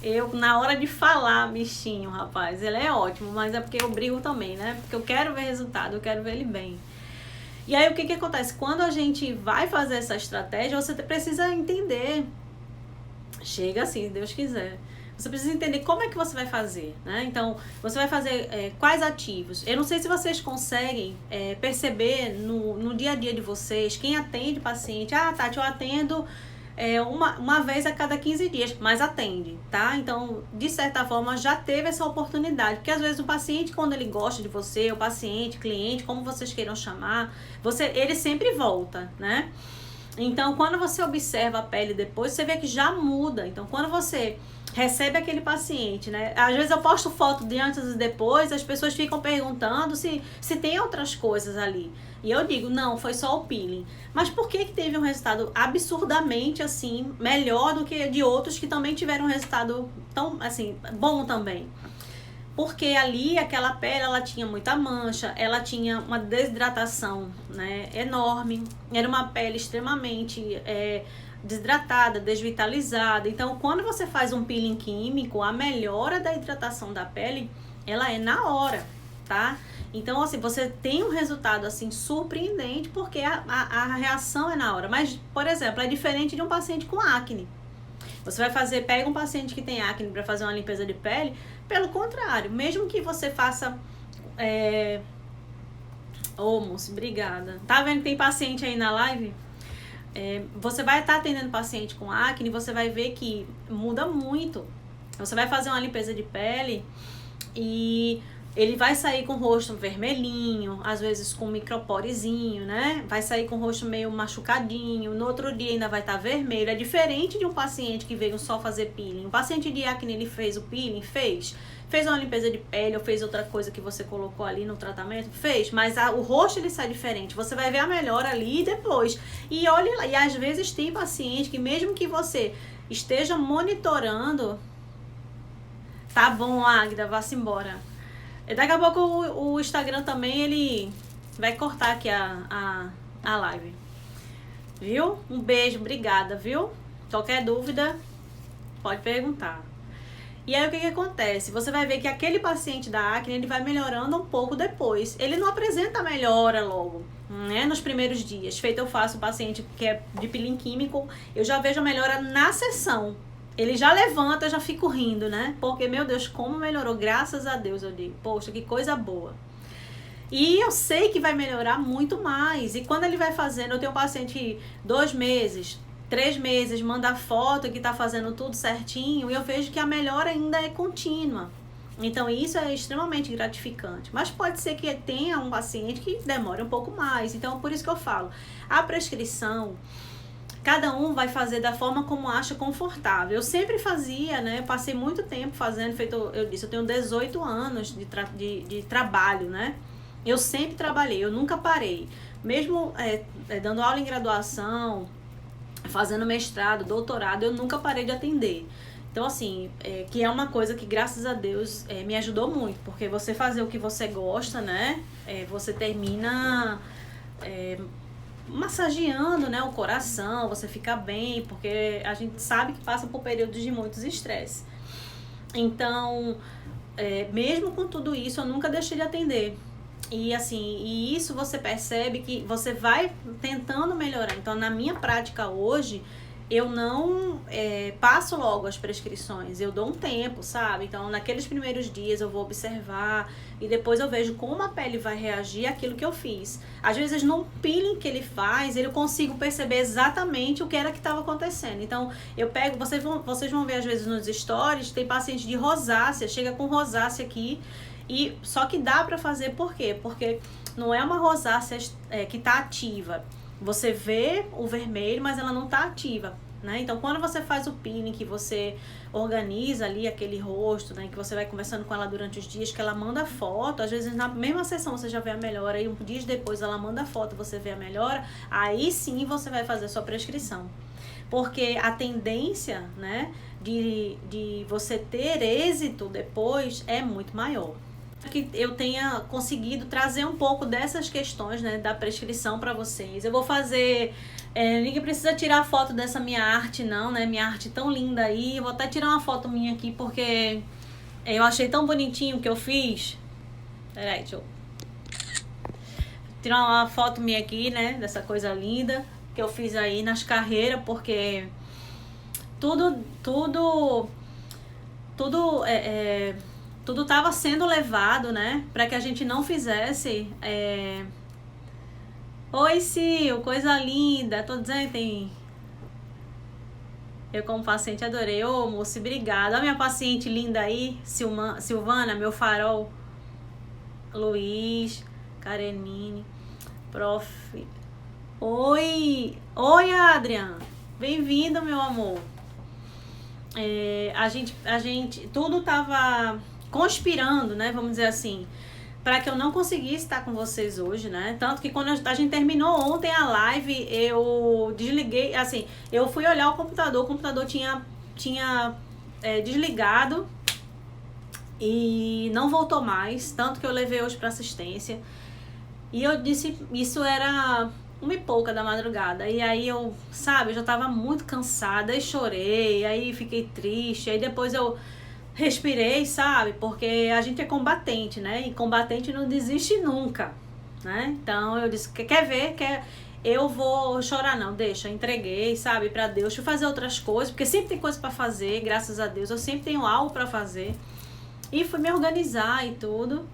eu, na hora de falar, bichinho, rapaz, ele é ótimo, mas é porque eu brigo também, né? Porque eu quero ver resultado, eu quero ver ele bem. E aí, o que acontece? Quando a gente vai fazer essa estratégia, você precisa entender. Chega assim, se Deus quiser. Você precisa entender como é que você vai fazer, né? Então, você vai fazer quais ativos. Eu não sei se vocês conseguem perceber no dia a dia de vocês, quem atende paciente. Ah, Tati, eu atendo uma vez a cada 15 dias, mas atende, tá? Então, de certa forma, já teve essa oportunidade. Porque às vezes o paciente, quando ele gosta de você, o paciente, cliente, como vocês queiram chamar, ele sempre volta, né? Então, quando você observa a pele depois, você vê que já muda. Então, quando você recebe aquele paciente, né? Às vezes eu posto foto de antes e depois, as pessoas ficam perguntando se tem outras coisas ali. E eu digo, não, foi só o peeling. Mas por que teve um resultado absurdamente, assim, melhor do que de outros que também tiveram um resultado tão, assim, bom também? Porque ali, aquela pele, ela tinha muita mancha, ela tinha uma desidratação, né, enorme. Era uma pele extremamente desidratada, desvitalizada. Então, quando você faz um peeling químico, a melhora da hidratação da pele, ela é na hora, tá? Então, assim, você tem um resultado, assim, surpreendente, porque a reação é na hora. Mas, por exemplo, é diferente de um paciente com acne. Você vai pega um paciente que tem acne para fazer uma limpeza de pele, pelo contrário, mesmo que você faça... moço, obrigada. Tá vendo que tem paciente aí na live? Você vai estar atendendo paciente com acne, você vai ver que muda muito. Você vai fazer uma limpeza de pele e ele vai sair com o rosto vermelhinho, às vezes com microporizinho, né? Vai sair com o rosto meio machucadinho, no outro dia ainda vai estar vermelho. É diferente de um paciente que veio só fazer peeling. O paciente de acne, ele fez o peeling? Fez uma limpeza de pele ou fez outra coisa que você colocou ali no tratamento? Fez, mas o rosto ele sai diferente. Você vai ver a melhora ali e depois. E olha lá, e às vezes tem paciente que mesmo que você esteja monitorando, tá bom, Águida, vá-se embora. Daqui a pouco o Instagram também, ele vai cortar aqui a live. Viu? Um beijo, obrigada, viu? Qualquer dúvida, pode perguntar. E aí o que acontece? Você vai ver que aquele paciente da acne, ele vai melhorando um pouco depois. Ele não apresenta melhora logo, né? Nos primeiros dias. Feito eu faço o paciente que é de peeling químico, eu já vejo a melhora na sessão. Ele já levanta, eu já fico rindo, né? Porque, meu Deus, como melhorou, graças a Deus, eu digo. Poxa, que coisa boa. E eu sei que vai melhorar muito mais. E quando ele vai fazendo, eu tenho um paciente 2 meses, 3 meses, manda foto que tá fazendo tudo certinho, e eu vejo que a melhora ainda é contínua. Então, isso é extremamente gratificante. Mas pode ser que tenha um paciente que demore um pouco mais. Então, por isso que eu falo, a prescrição... Cada um vai fazer da forma como acha confortável. Eu sempre fazia, né? Passei muito tempo fazendo, eu disse, eu tenho 18 anos de trabalho, né? Eu sempre trabalhei, eu nunca parei. Mesmo dando aula em graduação, fazendo mestrado, doutorado, eu nunca parei de atender. Então, assim, que é uma coisa que, graças a Deus, me ajudou muito. Porque você fazer o que você gosta, né? Você termina... massageando, né, o coração, você fica bem, porque a gente sabe que passa por períodos de muitos estresse. Então, mesmo com tudo isso, eu nunca deixei de atender. E assim, isso você percebe que você vai tentando melhorar. Então, na minha prática hoje, eu não passo logo as prescrições, eu dou um tempo, sabe? Então, naqueles primeiros dias eu vou observar e depois eu vejo como a pele vai reagir àquilo que eu fiz. Às vezes, no peeling que ele faz, eu consigo perceber exatamente o que era que estava acontecendo. Então, eu pego, vocês vão ver às vezes nos stories, tem paciente de rosácea, chega com rosácea aqui, e só que dá pra fazer, por quê? Porque não é uma rosácea que tá ativa. Você vê o vermelho, mas ela não tá ativa, né? Então, quando você faz o peeling, que você organiza ali aquele rosto, né? Que você vai conversando com ela durante os dias, que ela manda foto, às vezes na mesma sessão você já vê a melhora, e um dia depois ela manda foto, você vê a melhora, aí sim você vai fazer a sua prescrição. Porque a tendência, né, de você ter êxito depois é muito maior. Que eu tenha conseguido trazer um pouco dessas questões, né, da prescrição para vocês. Eu vou fazer... ninguém precisa tirar foto dessa minha arte não, né? Minha arte tão linda aí. Eu vou até tirar uma foto minha aqui porque eu achei tão bonitinho o que eu fiz. Peraí, deixa eu tirar uma foto minha aqui, né? Dessa coisa linda que eu fiz aí nas carreiras, porque tudo tudo estava sendo levado, né, para que a gente não fizesse. Oi, Sil, coisa linda. Tô dizendo, tem. Eu, como paciente, adorei. Ô, moça, obrigada. A minha paciente linda aí, Silvana, meu farol. Luiz, Karenine, prof. Oi, Adrian. Bem-vindo, meu amor. A gente, tudo tava conspirando, né? Vamos dizer assim, para que eu não conseguisse estar com vocês hoje, né? Tanto que quando a gente terminou ontem a live, eu desliguei, assim, eu fui olhar o computador tinha desligado e não voltou mais, tanto que eu levei hoje para assistência. E eu disse, isso era 1h pouca da madrugada, e aí eu já tava muito cansada, e chorei, aí fiquei triste, aí depois eu respirei, sabe, porque a gente é combatente, né, e combatente não desiste nunca, né, então eu disse, quer ver, eu vou chorar não, deixa, entreguei, sabe, pra Deus, deixa eu fazer outras coisas, porque sempre tem coisa pra fazer, graças a Deus, eu sempre tenho algo pra fazer, e fui me organizar e tudo,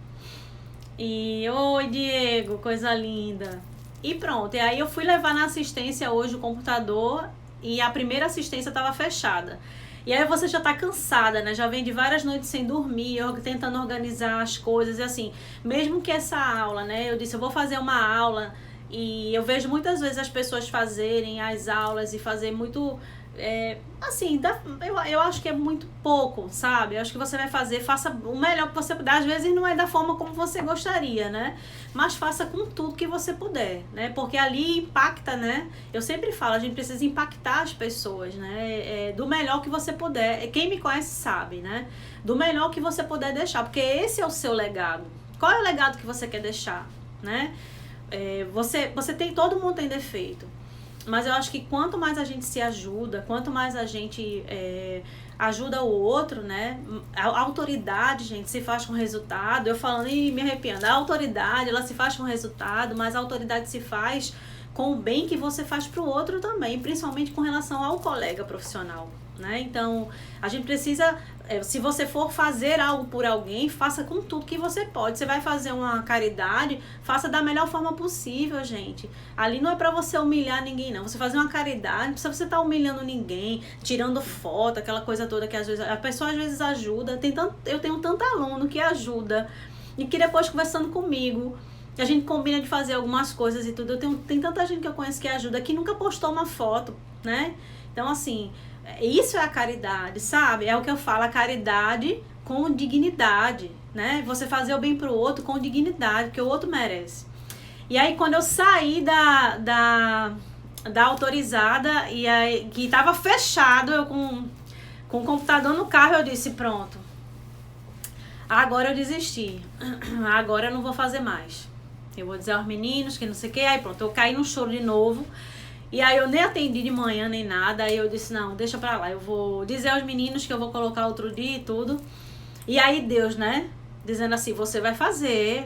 e oi Diego, coisa linda. E pronto, e aí eu fui levar na assistência hoje o computador e a primeira assistência estava fechada. E aí você já tá cansada, né? Já vem de várias noites sem dormir, tentando organizar as coisas. E assim, mesmo que essa aula, né? Eu disse, eu vou fazer uma aula e eu vejo muitas vezes as pessoas fazerem as aulas e fazer muito... assim, eu acho que é muito pouco, sabe? Eu acho que você vai faça o melhor que você puder. Às vezes não é da forma como você gostaria, né? Mas faça com tudo que você puder, né? Porque ali impacta, né? Eu sempre falo, a gente precisa impactar as pessoas, né? Do melhor que você puder. Quem me conhece sabe, né? Do melhor que você puder deixar, porque esse é o seu legado. Qual é o legado que você quer deixar, né? Você tem, todo mundo tem defeito. Mas eu acho que quanto mais a gente se ajuda, quanto mais a gente ajuda o outro, né? A autoridade, gente, se faz com resultado. Eu falando e me arrepiando. A autoridade, ela se faz com resultado, mas a autoridade se faz com o bem que você faz pro outro também, principalmente com relação ao colega profissional, né? Então, a gente precisa... se você for fazer algo por alguém, faça com tudo que você pode. Você vai fazer uma caridade, faça da melhor forma possível, gente. Ali não é pra você humilhar ninguém, não. Você fazer uma caridade, não precisa você estar humilhando ninguém, tirando foto, aquela coisa toda que às vezes a pessoa às vezes ajuda. Eu tenho tanto aluno que ajuda e que depois conversando comigo, a gente combina de fazer algumas coisas e tudo. Tem tanta gente que eu conheço que ajuda, que nunca postou uma foto, né? Então, assim... isso é a caridade, sabe? É o que eu falo, a caridade com dignidade, né? Você fazer o bem pro outro com dignidade, que o outro merece. E aí, quando eu saí da autorizada, e aí, que tava fechado, eu com o computador no carro, eu disse, pronto. Agora eu desisti. Agora eu não vou fazer mais. Eu vou dizer aos meninos que não sei o que. Aí pronto, eu caí no choro de novo. E aí eu nem atendi de manhã nem nada, aí eu disse, não, deixa pra lá, eu vou dizer aos meninos que eu vou colocar outro dia e tudo. E aí Deus, né, dizendo assim, você vai fazer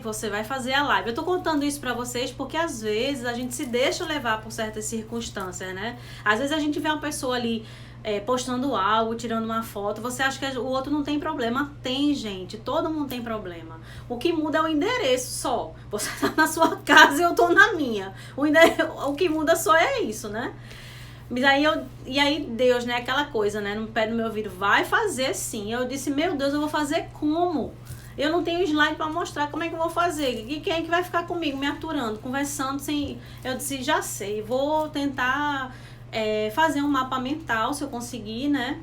a live. Eu tô contando isso pra vocês porque às vezes a gente se deixa levar por certas circunstâncias, né. Às vezes a gente vê uma pessoa ali postando algo, tirando uma foto, você acha que o outro não tem problema? Tem, gente, todo mundo tem problema. O que muda é o endereço só. Você tá na sua casa e eu tô na minha. O que muda só é isso, né? E aí Deus, né, aquela coisa, né, no pé do meu ouvido, vai fazer sim. Eu disse, meu Deus, eu vou fazer como? Eu não tenho slide pra mostrar como é que eu vou fazer. E quem é que vai ficar comigo, me aturando, conversando sem... Eu disse, já sei, vou tentar... fazer um mapa mental, se eu conseguir, né,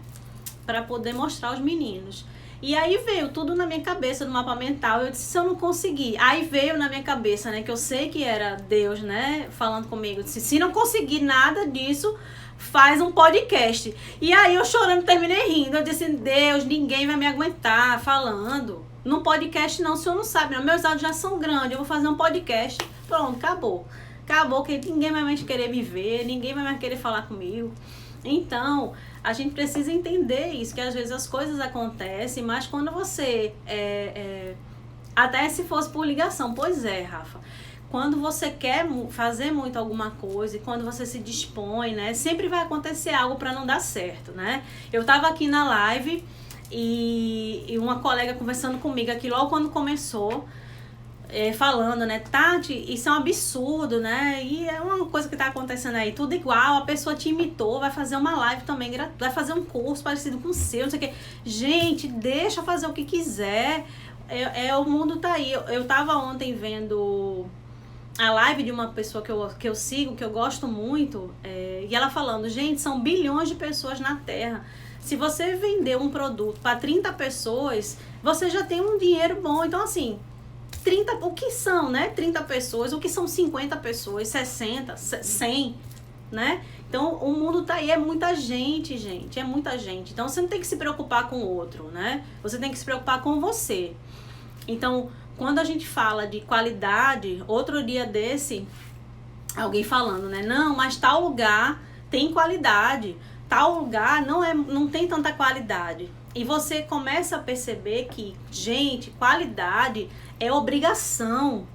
para poder mostrar aos meninos. E aí veio tudo na minha cabeça do mapa mental. Eu disse, se eu não conseguir, aí veio na minha cabeça, né, que eu sei que era Deus, né, falando comigo. Eu disse, se não conseguir nada disso, faz um podcast. E aí eu chorando, terminei rindo. Eu disse, Deus, ninguém vai me aguentar falando num podcast não, o senhor não sabe, não. Meus áudios já são grandes, eu vou fazer um podcast. Pronto, acabou. Acabou, que ninguém vai mais querer me ver, ninguém vai mais querer falar comigo. Então, a gente precisa entender isso, que às vezes as coisas acontecem, mas quando você... até se fosse por ligação, pois é, Rafa. Quando você quer fazer muito alguma coisa e quando você se dispõe, né? Sempre vai acontecer algo para não dar certo, né? Eu tava aqui na live... E uma colega conversando comigo aqui logo quando começou, falando, né, Tati, isso é um absurdo, né, e é uma coisa que tá acontecendo aí, tudo igual, a pessoa te imitou, vai fazer uma live também, vai fazer um curso parecido com o seu, não sei o que. Gente, deixa fazer o que quiser, o mundo tá aí. Eu tava ontem vendo a live de uma pessoa que eu sigo, que eu gosto muito, e ela falando, gente, são bilhões de pessoas na Terra. Se você vender um produto para 30 pessoas, você já tem um dinheiro bom. Então, assim, 30, o que são, né? 30 pessoas, o que são 50 pessoas, 60, 100, né? Então, o mundo tá aí, é muita gente, é muita gente. Então, você não tem que se preocupar com o outro, né? Você tem que se preocupar com você. Então, quando a gente fala de qualidade, outro dia desse, alguém falando, né? Não, mas tal lugar tem qualidade, tal lugar não tem tanta qualidade. E você começa a perceber que, gente, qualidade é obrigação.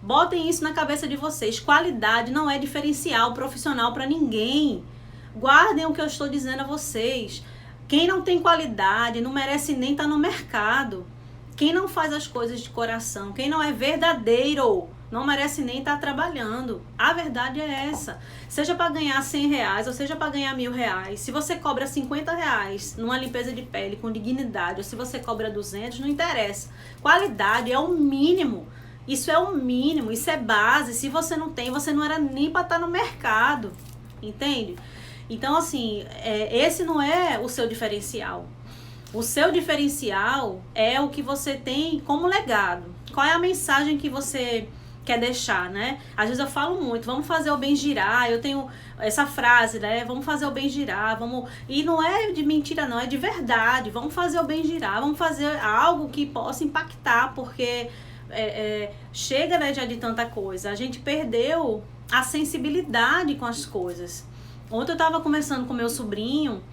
Botem isso na cabeça de vocês. Qualidade não é diferencial profissional para ninguém. Guardem o que eu estou dizendo a vocês. Quem não tem qualidade não merece nem estar no mercado. Quem não faz as coisas de coração, quem não é verdadeiro, não merece nem estar trabalhando. A verdade é essa. Seja para ganhar R$100 ou seja para ganhar R$1.000. Se você cobra R$50 numa limpeza de pele com dignidade, ou se você cobra 200, não interessa. Qualidade é o mínimo. Isso é o mínimo, isso é base. Se você não tem, você não era nem para estar no mercado. Entende? Então, assim, esse não é o seu diferencial. O seu diferencial é o que você tem como legado. Qual é a mensagem que você quer deixar, né? Às vezes eu falo muito, vamos fazer o bem girar. Eu tenho essa frase, né? Vamos fazer o bem girar, vamos... E não é de mentira não, é de verdade. Vamos fazer o bem girar, vamos fazer algo que possa impactar, porque chega, né, já de tanta coisa. A gente perdeu a sensibilidade com as coisas. Ontem eu tava conversando com meu sobrinho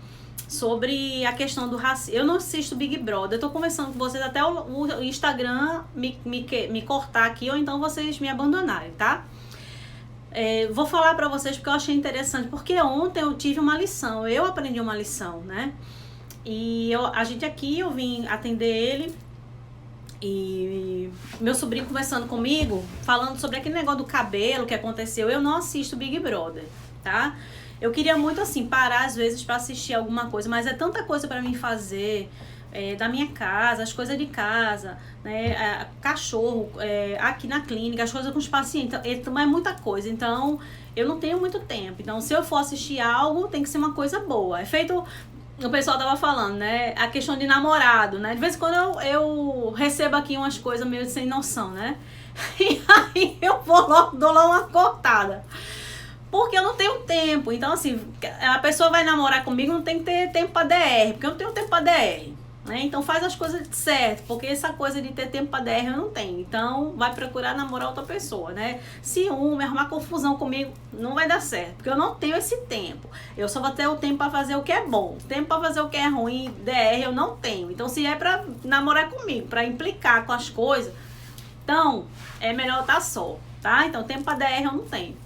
sobre a questão do racismo. Eu não assisto Big Brother, eu tô conversando com vocês até o Instagram me cortar aqui, ou então vocês me abandonarem, tá? Vou falar pra vocês porque eu achei interessante, porque ontem eu tive uma lição, eu aprendi uma lição, né? E a gente aqui, eu vim atender ele, e meu sobrinho conversando comigo, falando sobre aquele negócio do cabelo que aconteceu. Eu não assisto Big Brother, tá? Eu queria muito, assim, parar às vezes pra assistir alguma coisa, mas é tanta coisa pra mim fazer, da minha casa, as coisas de casa, né, cachorro, aqui na clínica, as coisas com os pacientes, então é muita coisa, então eu não tenho muito tempo. Então, se eu for assistir algo, tem que ser uma coisa boa. É feito, o pessoal tava falando, né, a questão de namorado, né, de vez em quando eu recebo aqui umas coisas meio sem noção, né, e aí eu vou logo, dou lá uma cortada. Porque eu não tenho tempo. Então, assim, a pessoa vai namorar comigo, não tem que ter tempo pra DR, porque eu não tenho tempo pra DR, né? Então faz as coisas certo, porque essa coisa de ter tempo pra DR eu não tenho. Então vai procurar namorar outra pessoa, né? Ciúme, arrumar confusão comigo, não vai dar certo, porque eu não tenho esse tempo. Eu só vou ter o tempo pra fazer o que é bom. Tempo pra fazer o que é ruim, DR eu não tenho. Então, se é pra namorar comigo, pra implicar com as coisas, então é melhor estar só, tá? Então tempo pra DR eu não tenho.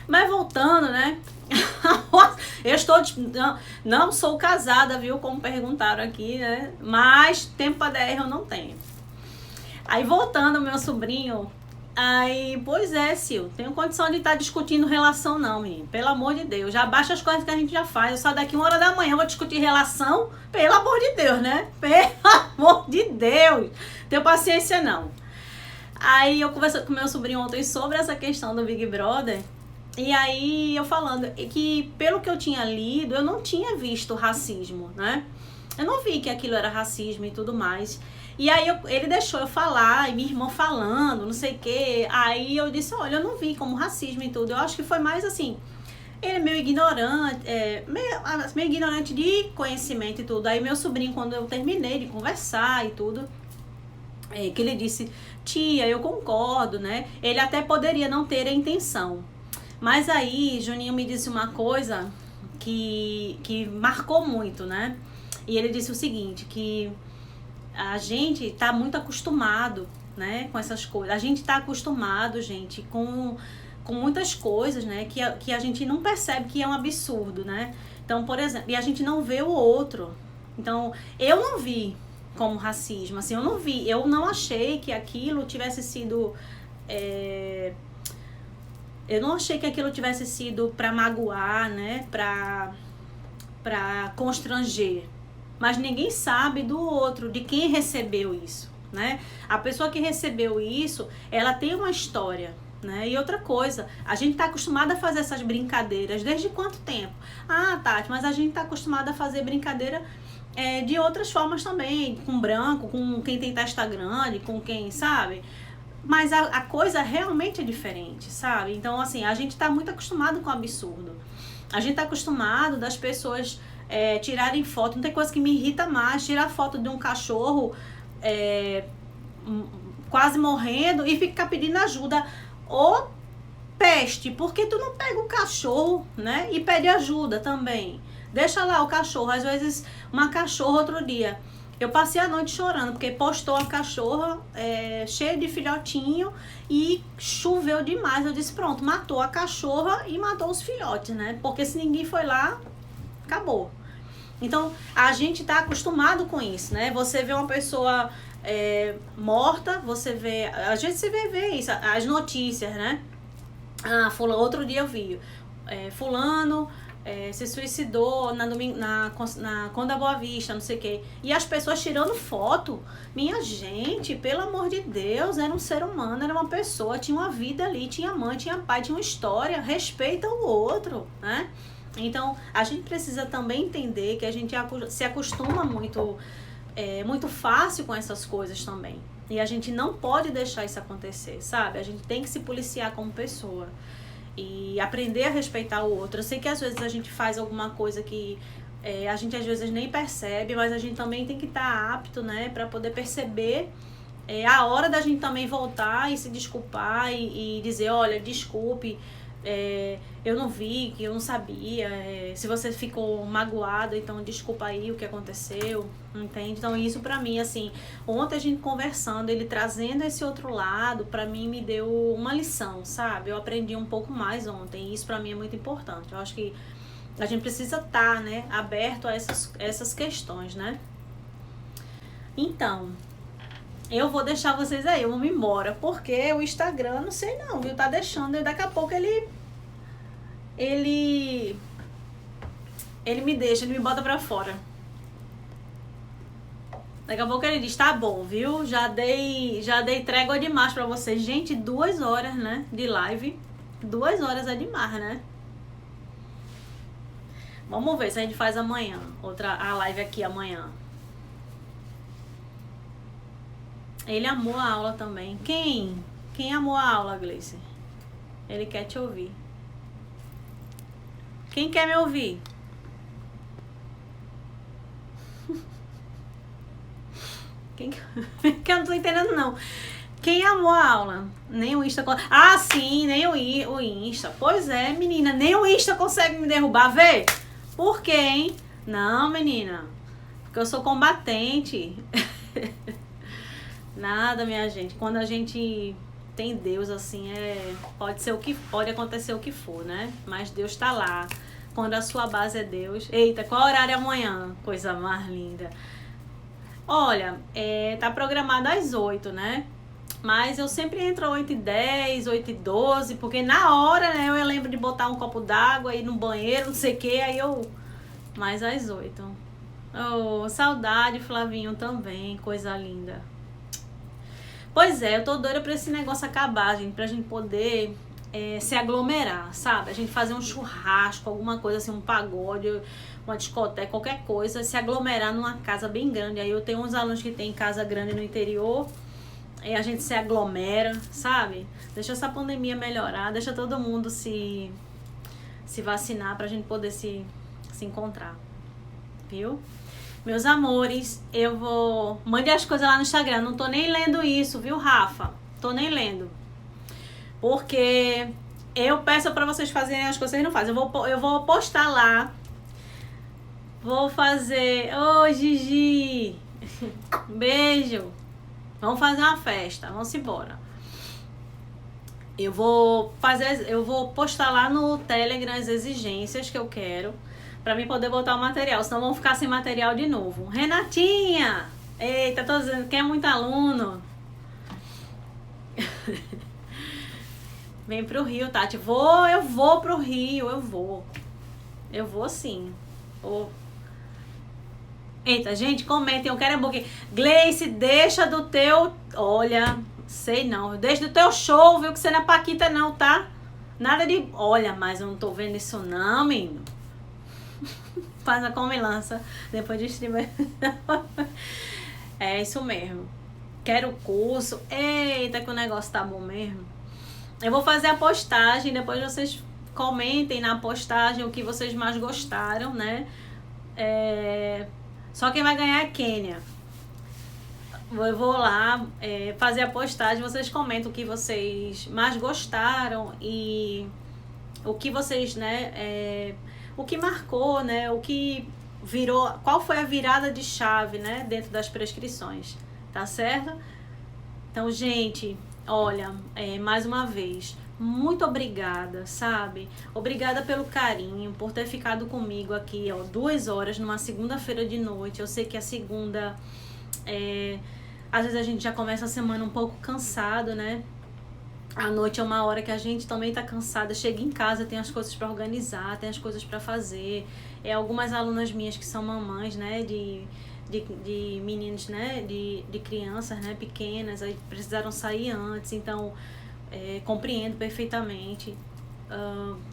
Mas voltando, né? Eu estou... Não sou casada, viu? Como perguntaram aqui, né? Mas tempo para DR eu não tenho. Aí voltando ao meu sobrinho... Aí, pois é, Sil. Tenho condição de estar discutindo relação não, menino. Pelo amor de Deus. Já baixa as coisas que a gente já faz. Eu saio daqui 1h da manhã, eu vou discutir relação. Pelo amor de Deus, né? Pelo amor de Deus. Tenho paciência não. Aí eu conversei com meu sobrinho ontem sobre essa questão do Big Brother... E aí eu falando que pelo que eu tinha lido, eu não tinha visto racismo, né? Eu não vi que aquilo era racismo e tudo mais. E aí ele deixou eu falar, e minha irmã falando, não sei o quê. Aí eu disse, olha, eu não vi como racismo e tudo. Eu acho que foi mais assim, ele é meio ignorante, meio ignorante de conhecimento e tudo. Aí meu sobrinho, quando eu terminei de conversar e tudo, que ele disse, tia, eu concordo, né? Ele até poderia não ter a intenção. Mas aí, Juninho me disse uma coisa que marcou muito, né? E ele disse o seguinte, que a gente tá muito acostumado, né, com essas coisas. A gente tá acostumado, gente, com muitas coisas, né, que a gente não percebe que é um absurdo, né? Então, por exemplo, e a gente não vê o outro. Então, eu não vi como racismo, assim, eu não achei que aquilo tivesse sido... eu não achei que aquilo tivesse sido para magoar, né, para constranger. Mas ninguém sabe do outro, de quem recebeu isso, né? A pessoa que recebeu isso, ela tem uma história, né? E outra coisa, a gente tá acostumada a fazer essas brincadeiras desde quanto tempo? Ah, Tati, mas a gente tá acostumada a fazer brincadeira de outras formas também, com branco, com quem tem testa grande, com quem, sabe? Mas a coisa realmente é diferente, sabe? Então, assim, a gente tá muito acostumado com o absurdo. A gente tá acostumado das pessoas tirarem foto. Não tem coisa que me irrita mais, tirar foto de um cachorro quase morrendo e ficar pedindo ajuda. Ô peste, porque tu não pega o cachorro, né? E pede ajuda também. Deixa lá o cachorro. Às vezes, uma cachorra outro dia... Eu passei a noite chorando, porque postou a cachorra cheia de filhotinho e choveu demais. Eu disse, pronto, matou a cachorra e matou os filhotes, né? Porque se ninguém foi lá, acabou. Então, a gente tá acostumado com isso, né? Você vê uma pessoa morta, você vê... A gente se vê isso, as notícias, né? Ah, outro dia eu vi, fulano... se suicidou na Conda Boa Vista, não sei o que. E as pessoas tirando foto. Minha gente, pelo amor de Deus, era um ser humano, era uma pessoa, tinha uma vida ali, tinha mãe, tinha pai, tinha uma história. Respeita o outro, né? Então, a gente precisa também entender que a gente se acostuma muito, muito fácil com essas coisas também. E a gente não pode deixar isso acontecer, sabe? A gente tem que se policiar como pessoa. E aprender a respeitar o outro. Eu sei que às vezes a gente faz alguma coisa que a gente às vezes nem percebe, mas a gente também tem que estar apto, né, para poder perceber a hora da gente também voltar e se desculpar e dizer, olha, desculpe, eu não vi, que eu não sabia, se você ficou magoado, então desculpa aí o que aconteceu, entende? Então isso pra mim, assim, ontem a gente conversando, ele trazendo esse outro lado, pra mim me deu uma lição, sabe? Eu aprendi um pouco mais ontem, e isso pra mim é muito importante. Eu acho que a gente precisa estar, né, aberto a essas questões, né? Então, eu vou deixar vocês aí, vamos embora, porque o Instagram, não sei não, viu? Tá deixando, e daqui a pouco ele me deixa, ele me bota pra fora. Daqui a pouco ele diz, tá bom, viu? Já dei trégua demais pra vocês. Gente, 2 horas, né, de live. 2 horas é demais, né? Vamos ver se a gente faz amanhã, a live aqui amanhã. Ele amou a aula também. Quem amou a aula, Gleice? Ele quer te ouvir. Quem quer me ouvir? Que eu não tô entendendo, não. Quem amou a aula? Nem o Insta... Ah, sim, nem o Insta. Pois é, menina, nem o Insta consegue me derrubar, vê? Por quê, hein? Não, menina. Porque eu sou combatente. Nada, minha gente. Quando a gente tem Deus, assim, pode acontecer o que for, né? Mas Deus tá lá. Quando a sua base é Deus. Eita, qual horário é amanhã? Coisa mais linda. Olha, tá programado às 8, né? Mas eu sempre entro às 8h10, 8h12, porque na hora, né, eu lembro de botar um copo d'água, ir no banheiro, não sei o que, aí eu... Mas às 8. Oh, saudade, Flavinho, também, coisa linda. Pois é, eu tô doida pra esse negócio acabar, gente, pra gente poder se aglomerar, sabe? A gente fazer um churrasco, alguma coisa assim, um pagode, uma discoteca, qualquer coisa, se aglomerar numa casa bem grande. Aí eu tenho uns alunos que tem casa grande no interior, e a gente se aglomera, sabe? Deixa essa pandemia melhorar, deixa todo mundo se vacinar pra gente poder se encontrar, viu? Meus amores, eu vou... Mande as coisas lá no Instagram. Não tô nem lendo isso, viu, Rafa? Tô nem lendo. Porque eu peço pra vocês fazerem as coisas que vocês não fazem. Eu vou postar lá. Vou fazer... Ô, Gigi! Beijo! Vamos fazer uma festa. Vamos embora. Eu vou postar lá no Telegram as exigências que eu quero. Pra mim poder botar o material, senão vão ficar sem material de novo. Renatinha! Eita, tô dizendo, quem é muito aluno? Vem pro Rio, Tati. Eu vou pro Rio, eu vou. Eu vou sim. Eita, gente, comentem, eu quero um pouquinho. Gleice, deixa do teu... Olha, sei não. Deixa do teu show, viu? Que você não é Paquita não, tá? Nada de... Olha, mas eu não tô vendo isso não, menino. Faz a comilança depois de streamer. É isso mesmo. Quero o curso. Eita, que o negócio tá bom mesmo. Eu vou fazer a postagem, depois vocês comentem na postagem o que vocês mais gostaram, né? Só quem vai ganhar é a Kênia. Eu vou lá fazer a postagem, vocês comentam o que vocês mais gostaram e o que vocês, né, o que marcou, né, o que virou, qual foi a virada de chave, né, dentro das prescrições, tá certo? Então, gente, olha, mais uma vez, muito obrigada, sabe? Obrigada pelo carinho, por ter ficado comigo aqui, ó, 2 horas numa segunda-feira de noite. Eu sei que a segunda, às vezes a gente já começa a semana um pouco cansado, né? A noite é uma hora que a gente também tá cansada, chega em casa, tem as coisas para organizar, tem as coisas para fazer. Algumas alunas minhas que são mamães, né, de meninos, né, de crianças, né, pequenas, aí precisaram sair antes, então compreendo perfeitamente.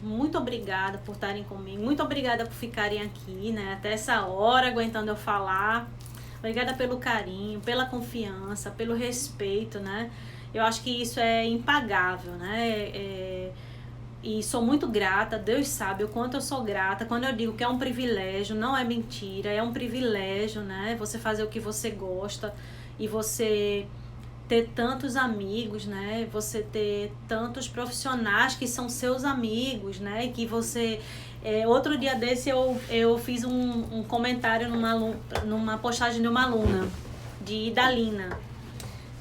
Muito obrigada por estarem comigo, muito obrigada por ficarem aqui, né, até essa hora, aguentando eu falar. Obrigada pelo carinho, pela confiança, pelo respeito, né? Eu acho que isso é impagável, né? E sou muito grata, Deus sabe o quanto eu sou grata. Quando eu digo que é um privilégio, não é mentira, é um privilégio, né? Você fazer o que você gosta e você ter tantos amigos, né? Você ter tantos profissionais que são seus amigos, né? E que você... outro dia desse eu fiz um comentário numa postagem de uma aluna, de Idalina,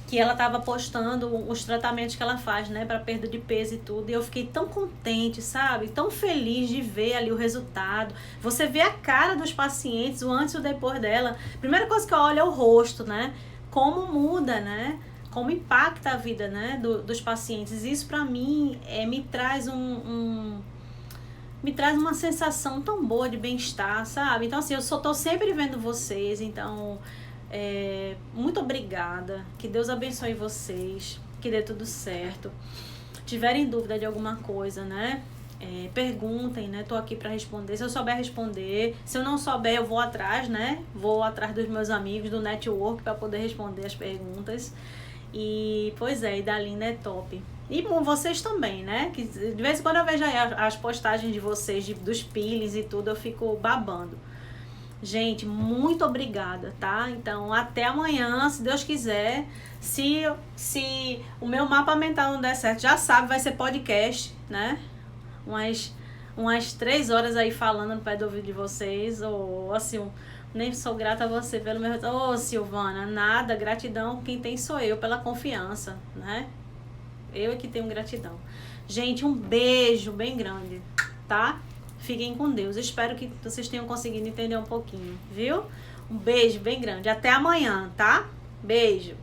que ela tava postando os tratamentos que ela faz, né, para perda de peso e tudo, e eu fiquei tão contente, sabe, tão feliz de ver ali o resultado. Você vê a cara dos pacientes, o antes e o depois dela. Primeira coisa que eu olho é o rosto, né, como muda, né, como impacta a vida, né, dos pacientes. Isso para mim me traz me traz uma sensação tão boa de bem-estar, sabe? Então assim, eu tô sempre vendo vocês, então muito obrigada, que Deus abençoe vocês, que dê tudo certo. Tiverem dúvida de alguma coisa, né, perguntem, né, tô aqui para responder, se eu souber responder, se eu não souber eu vou atrás, né, vou atrás dos meus amigos do network para poder responder as perguntas. E pois Idalina é top. E vocês também, né, que de vez em quando eu vejo aí as postagens de vocês, dos peelings e tudo, eu fico babando. Gente, muito obrigada, tá? Então, até amanhã, se Deus quiser. Se o meu mapa mental não der certo, já sabe, vai ser podcast, né? Umas 3 horas aí falando no pé do ouvido de vocês. Ou assim, nem sou grata a você pelo meu... Ô, Silvana, nada, gratidão. Quem tem sou eu, pela confiança, né? Eu é que tenho gratidão. Gente, um beijo bem grande, tá? Fiquem com Deus. Espero que vocês tenham conseguido entender um pouquinho, viu? Um beijo bem grande. Até amanhã, tá? Beijo.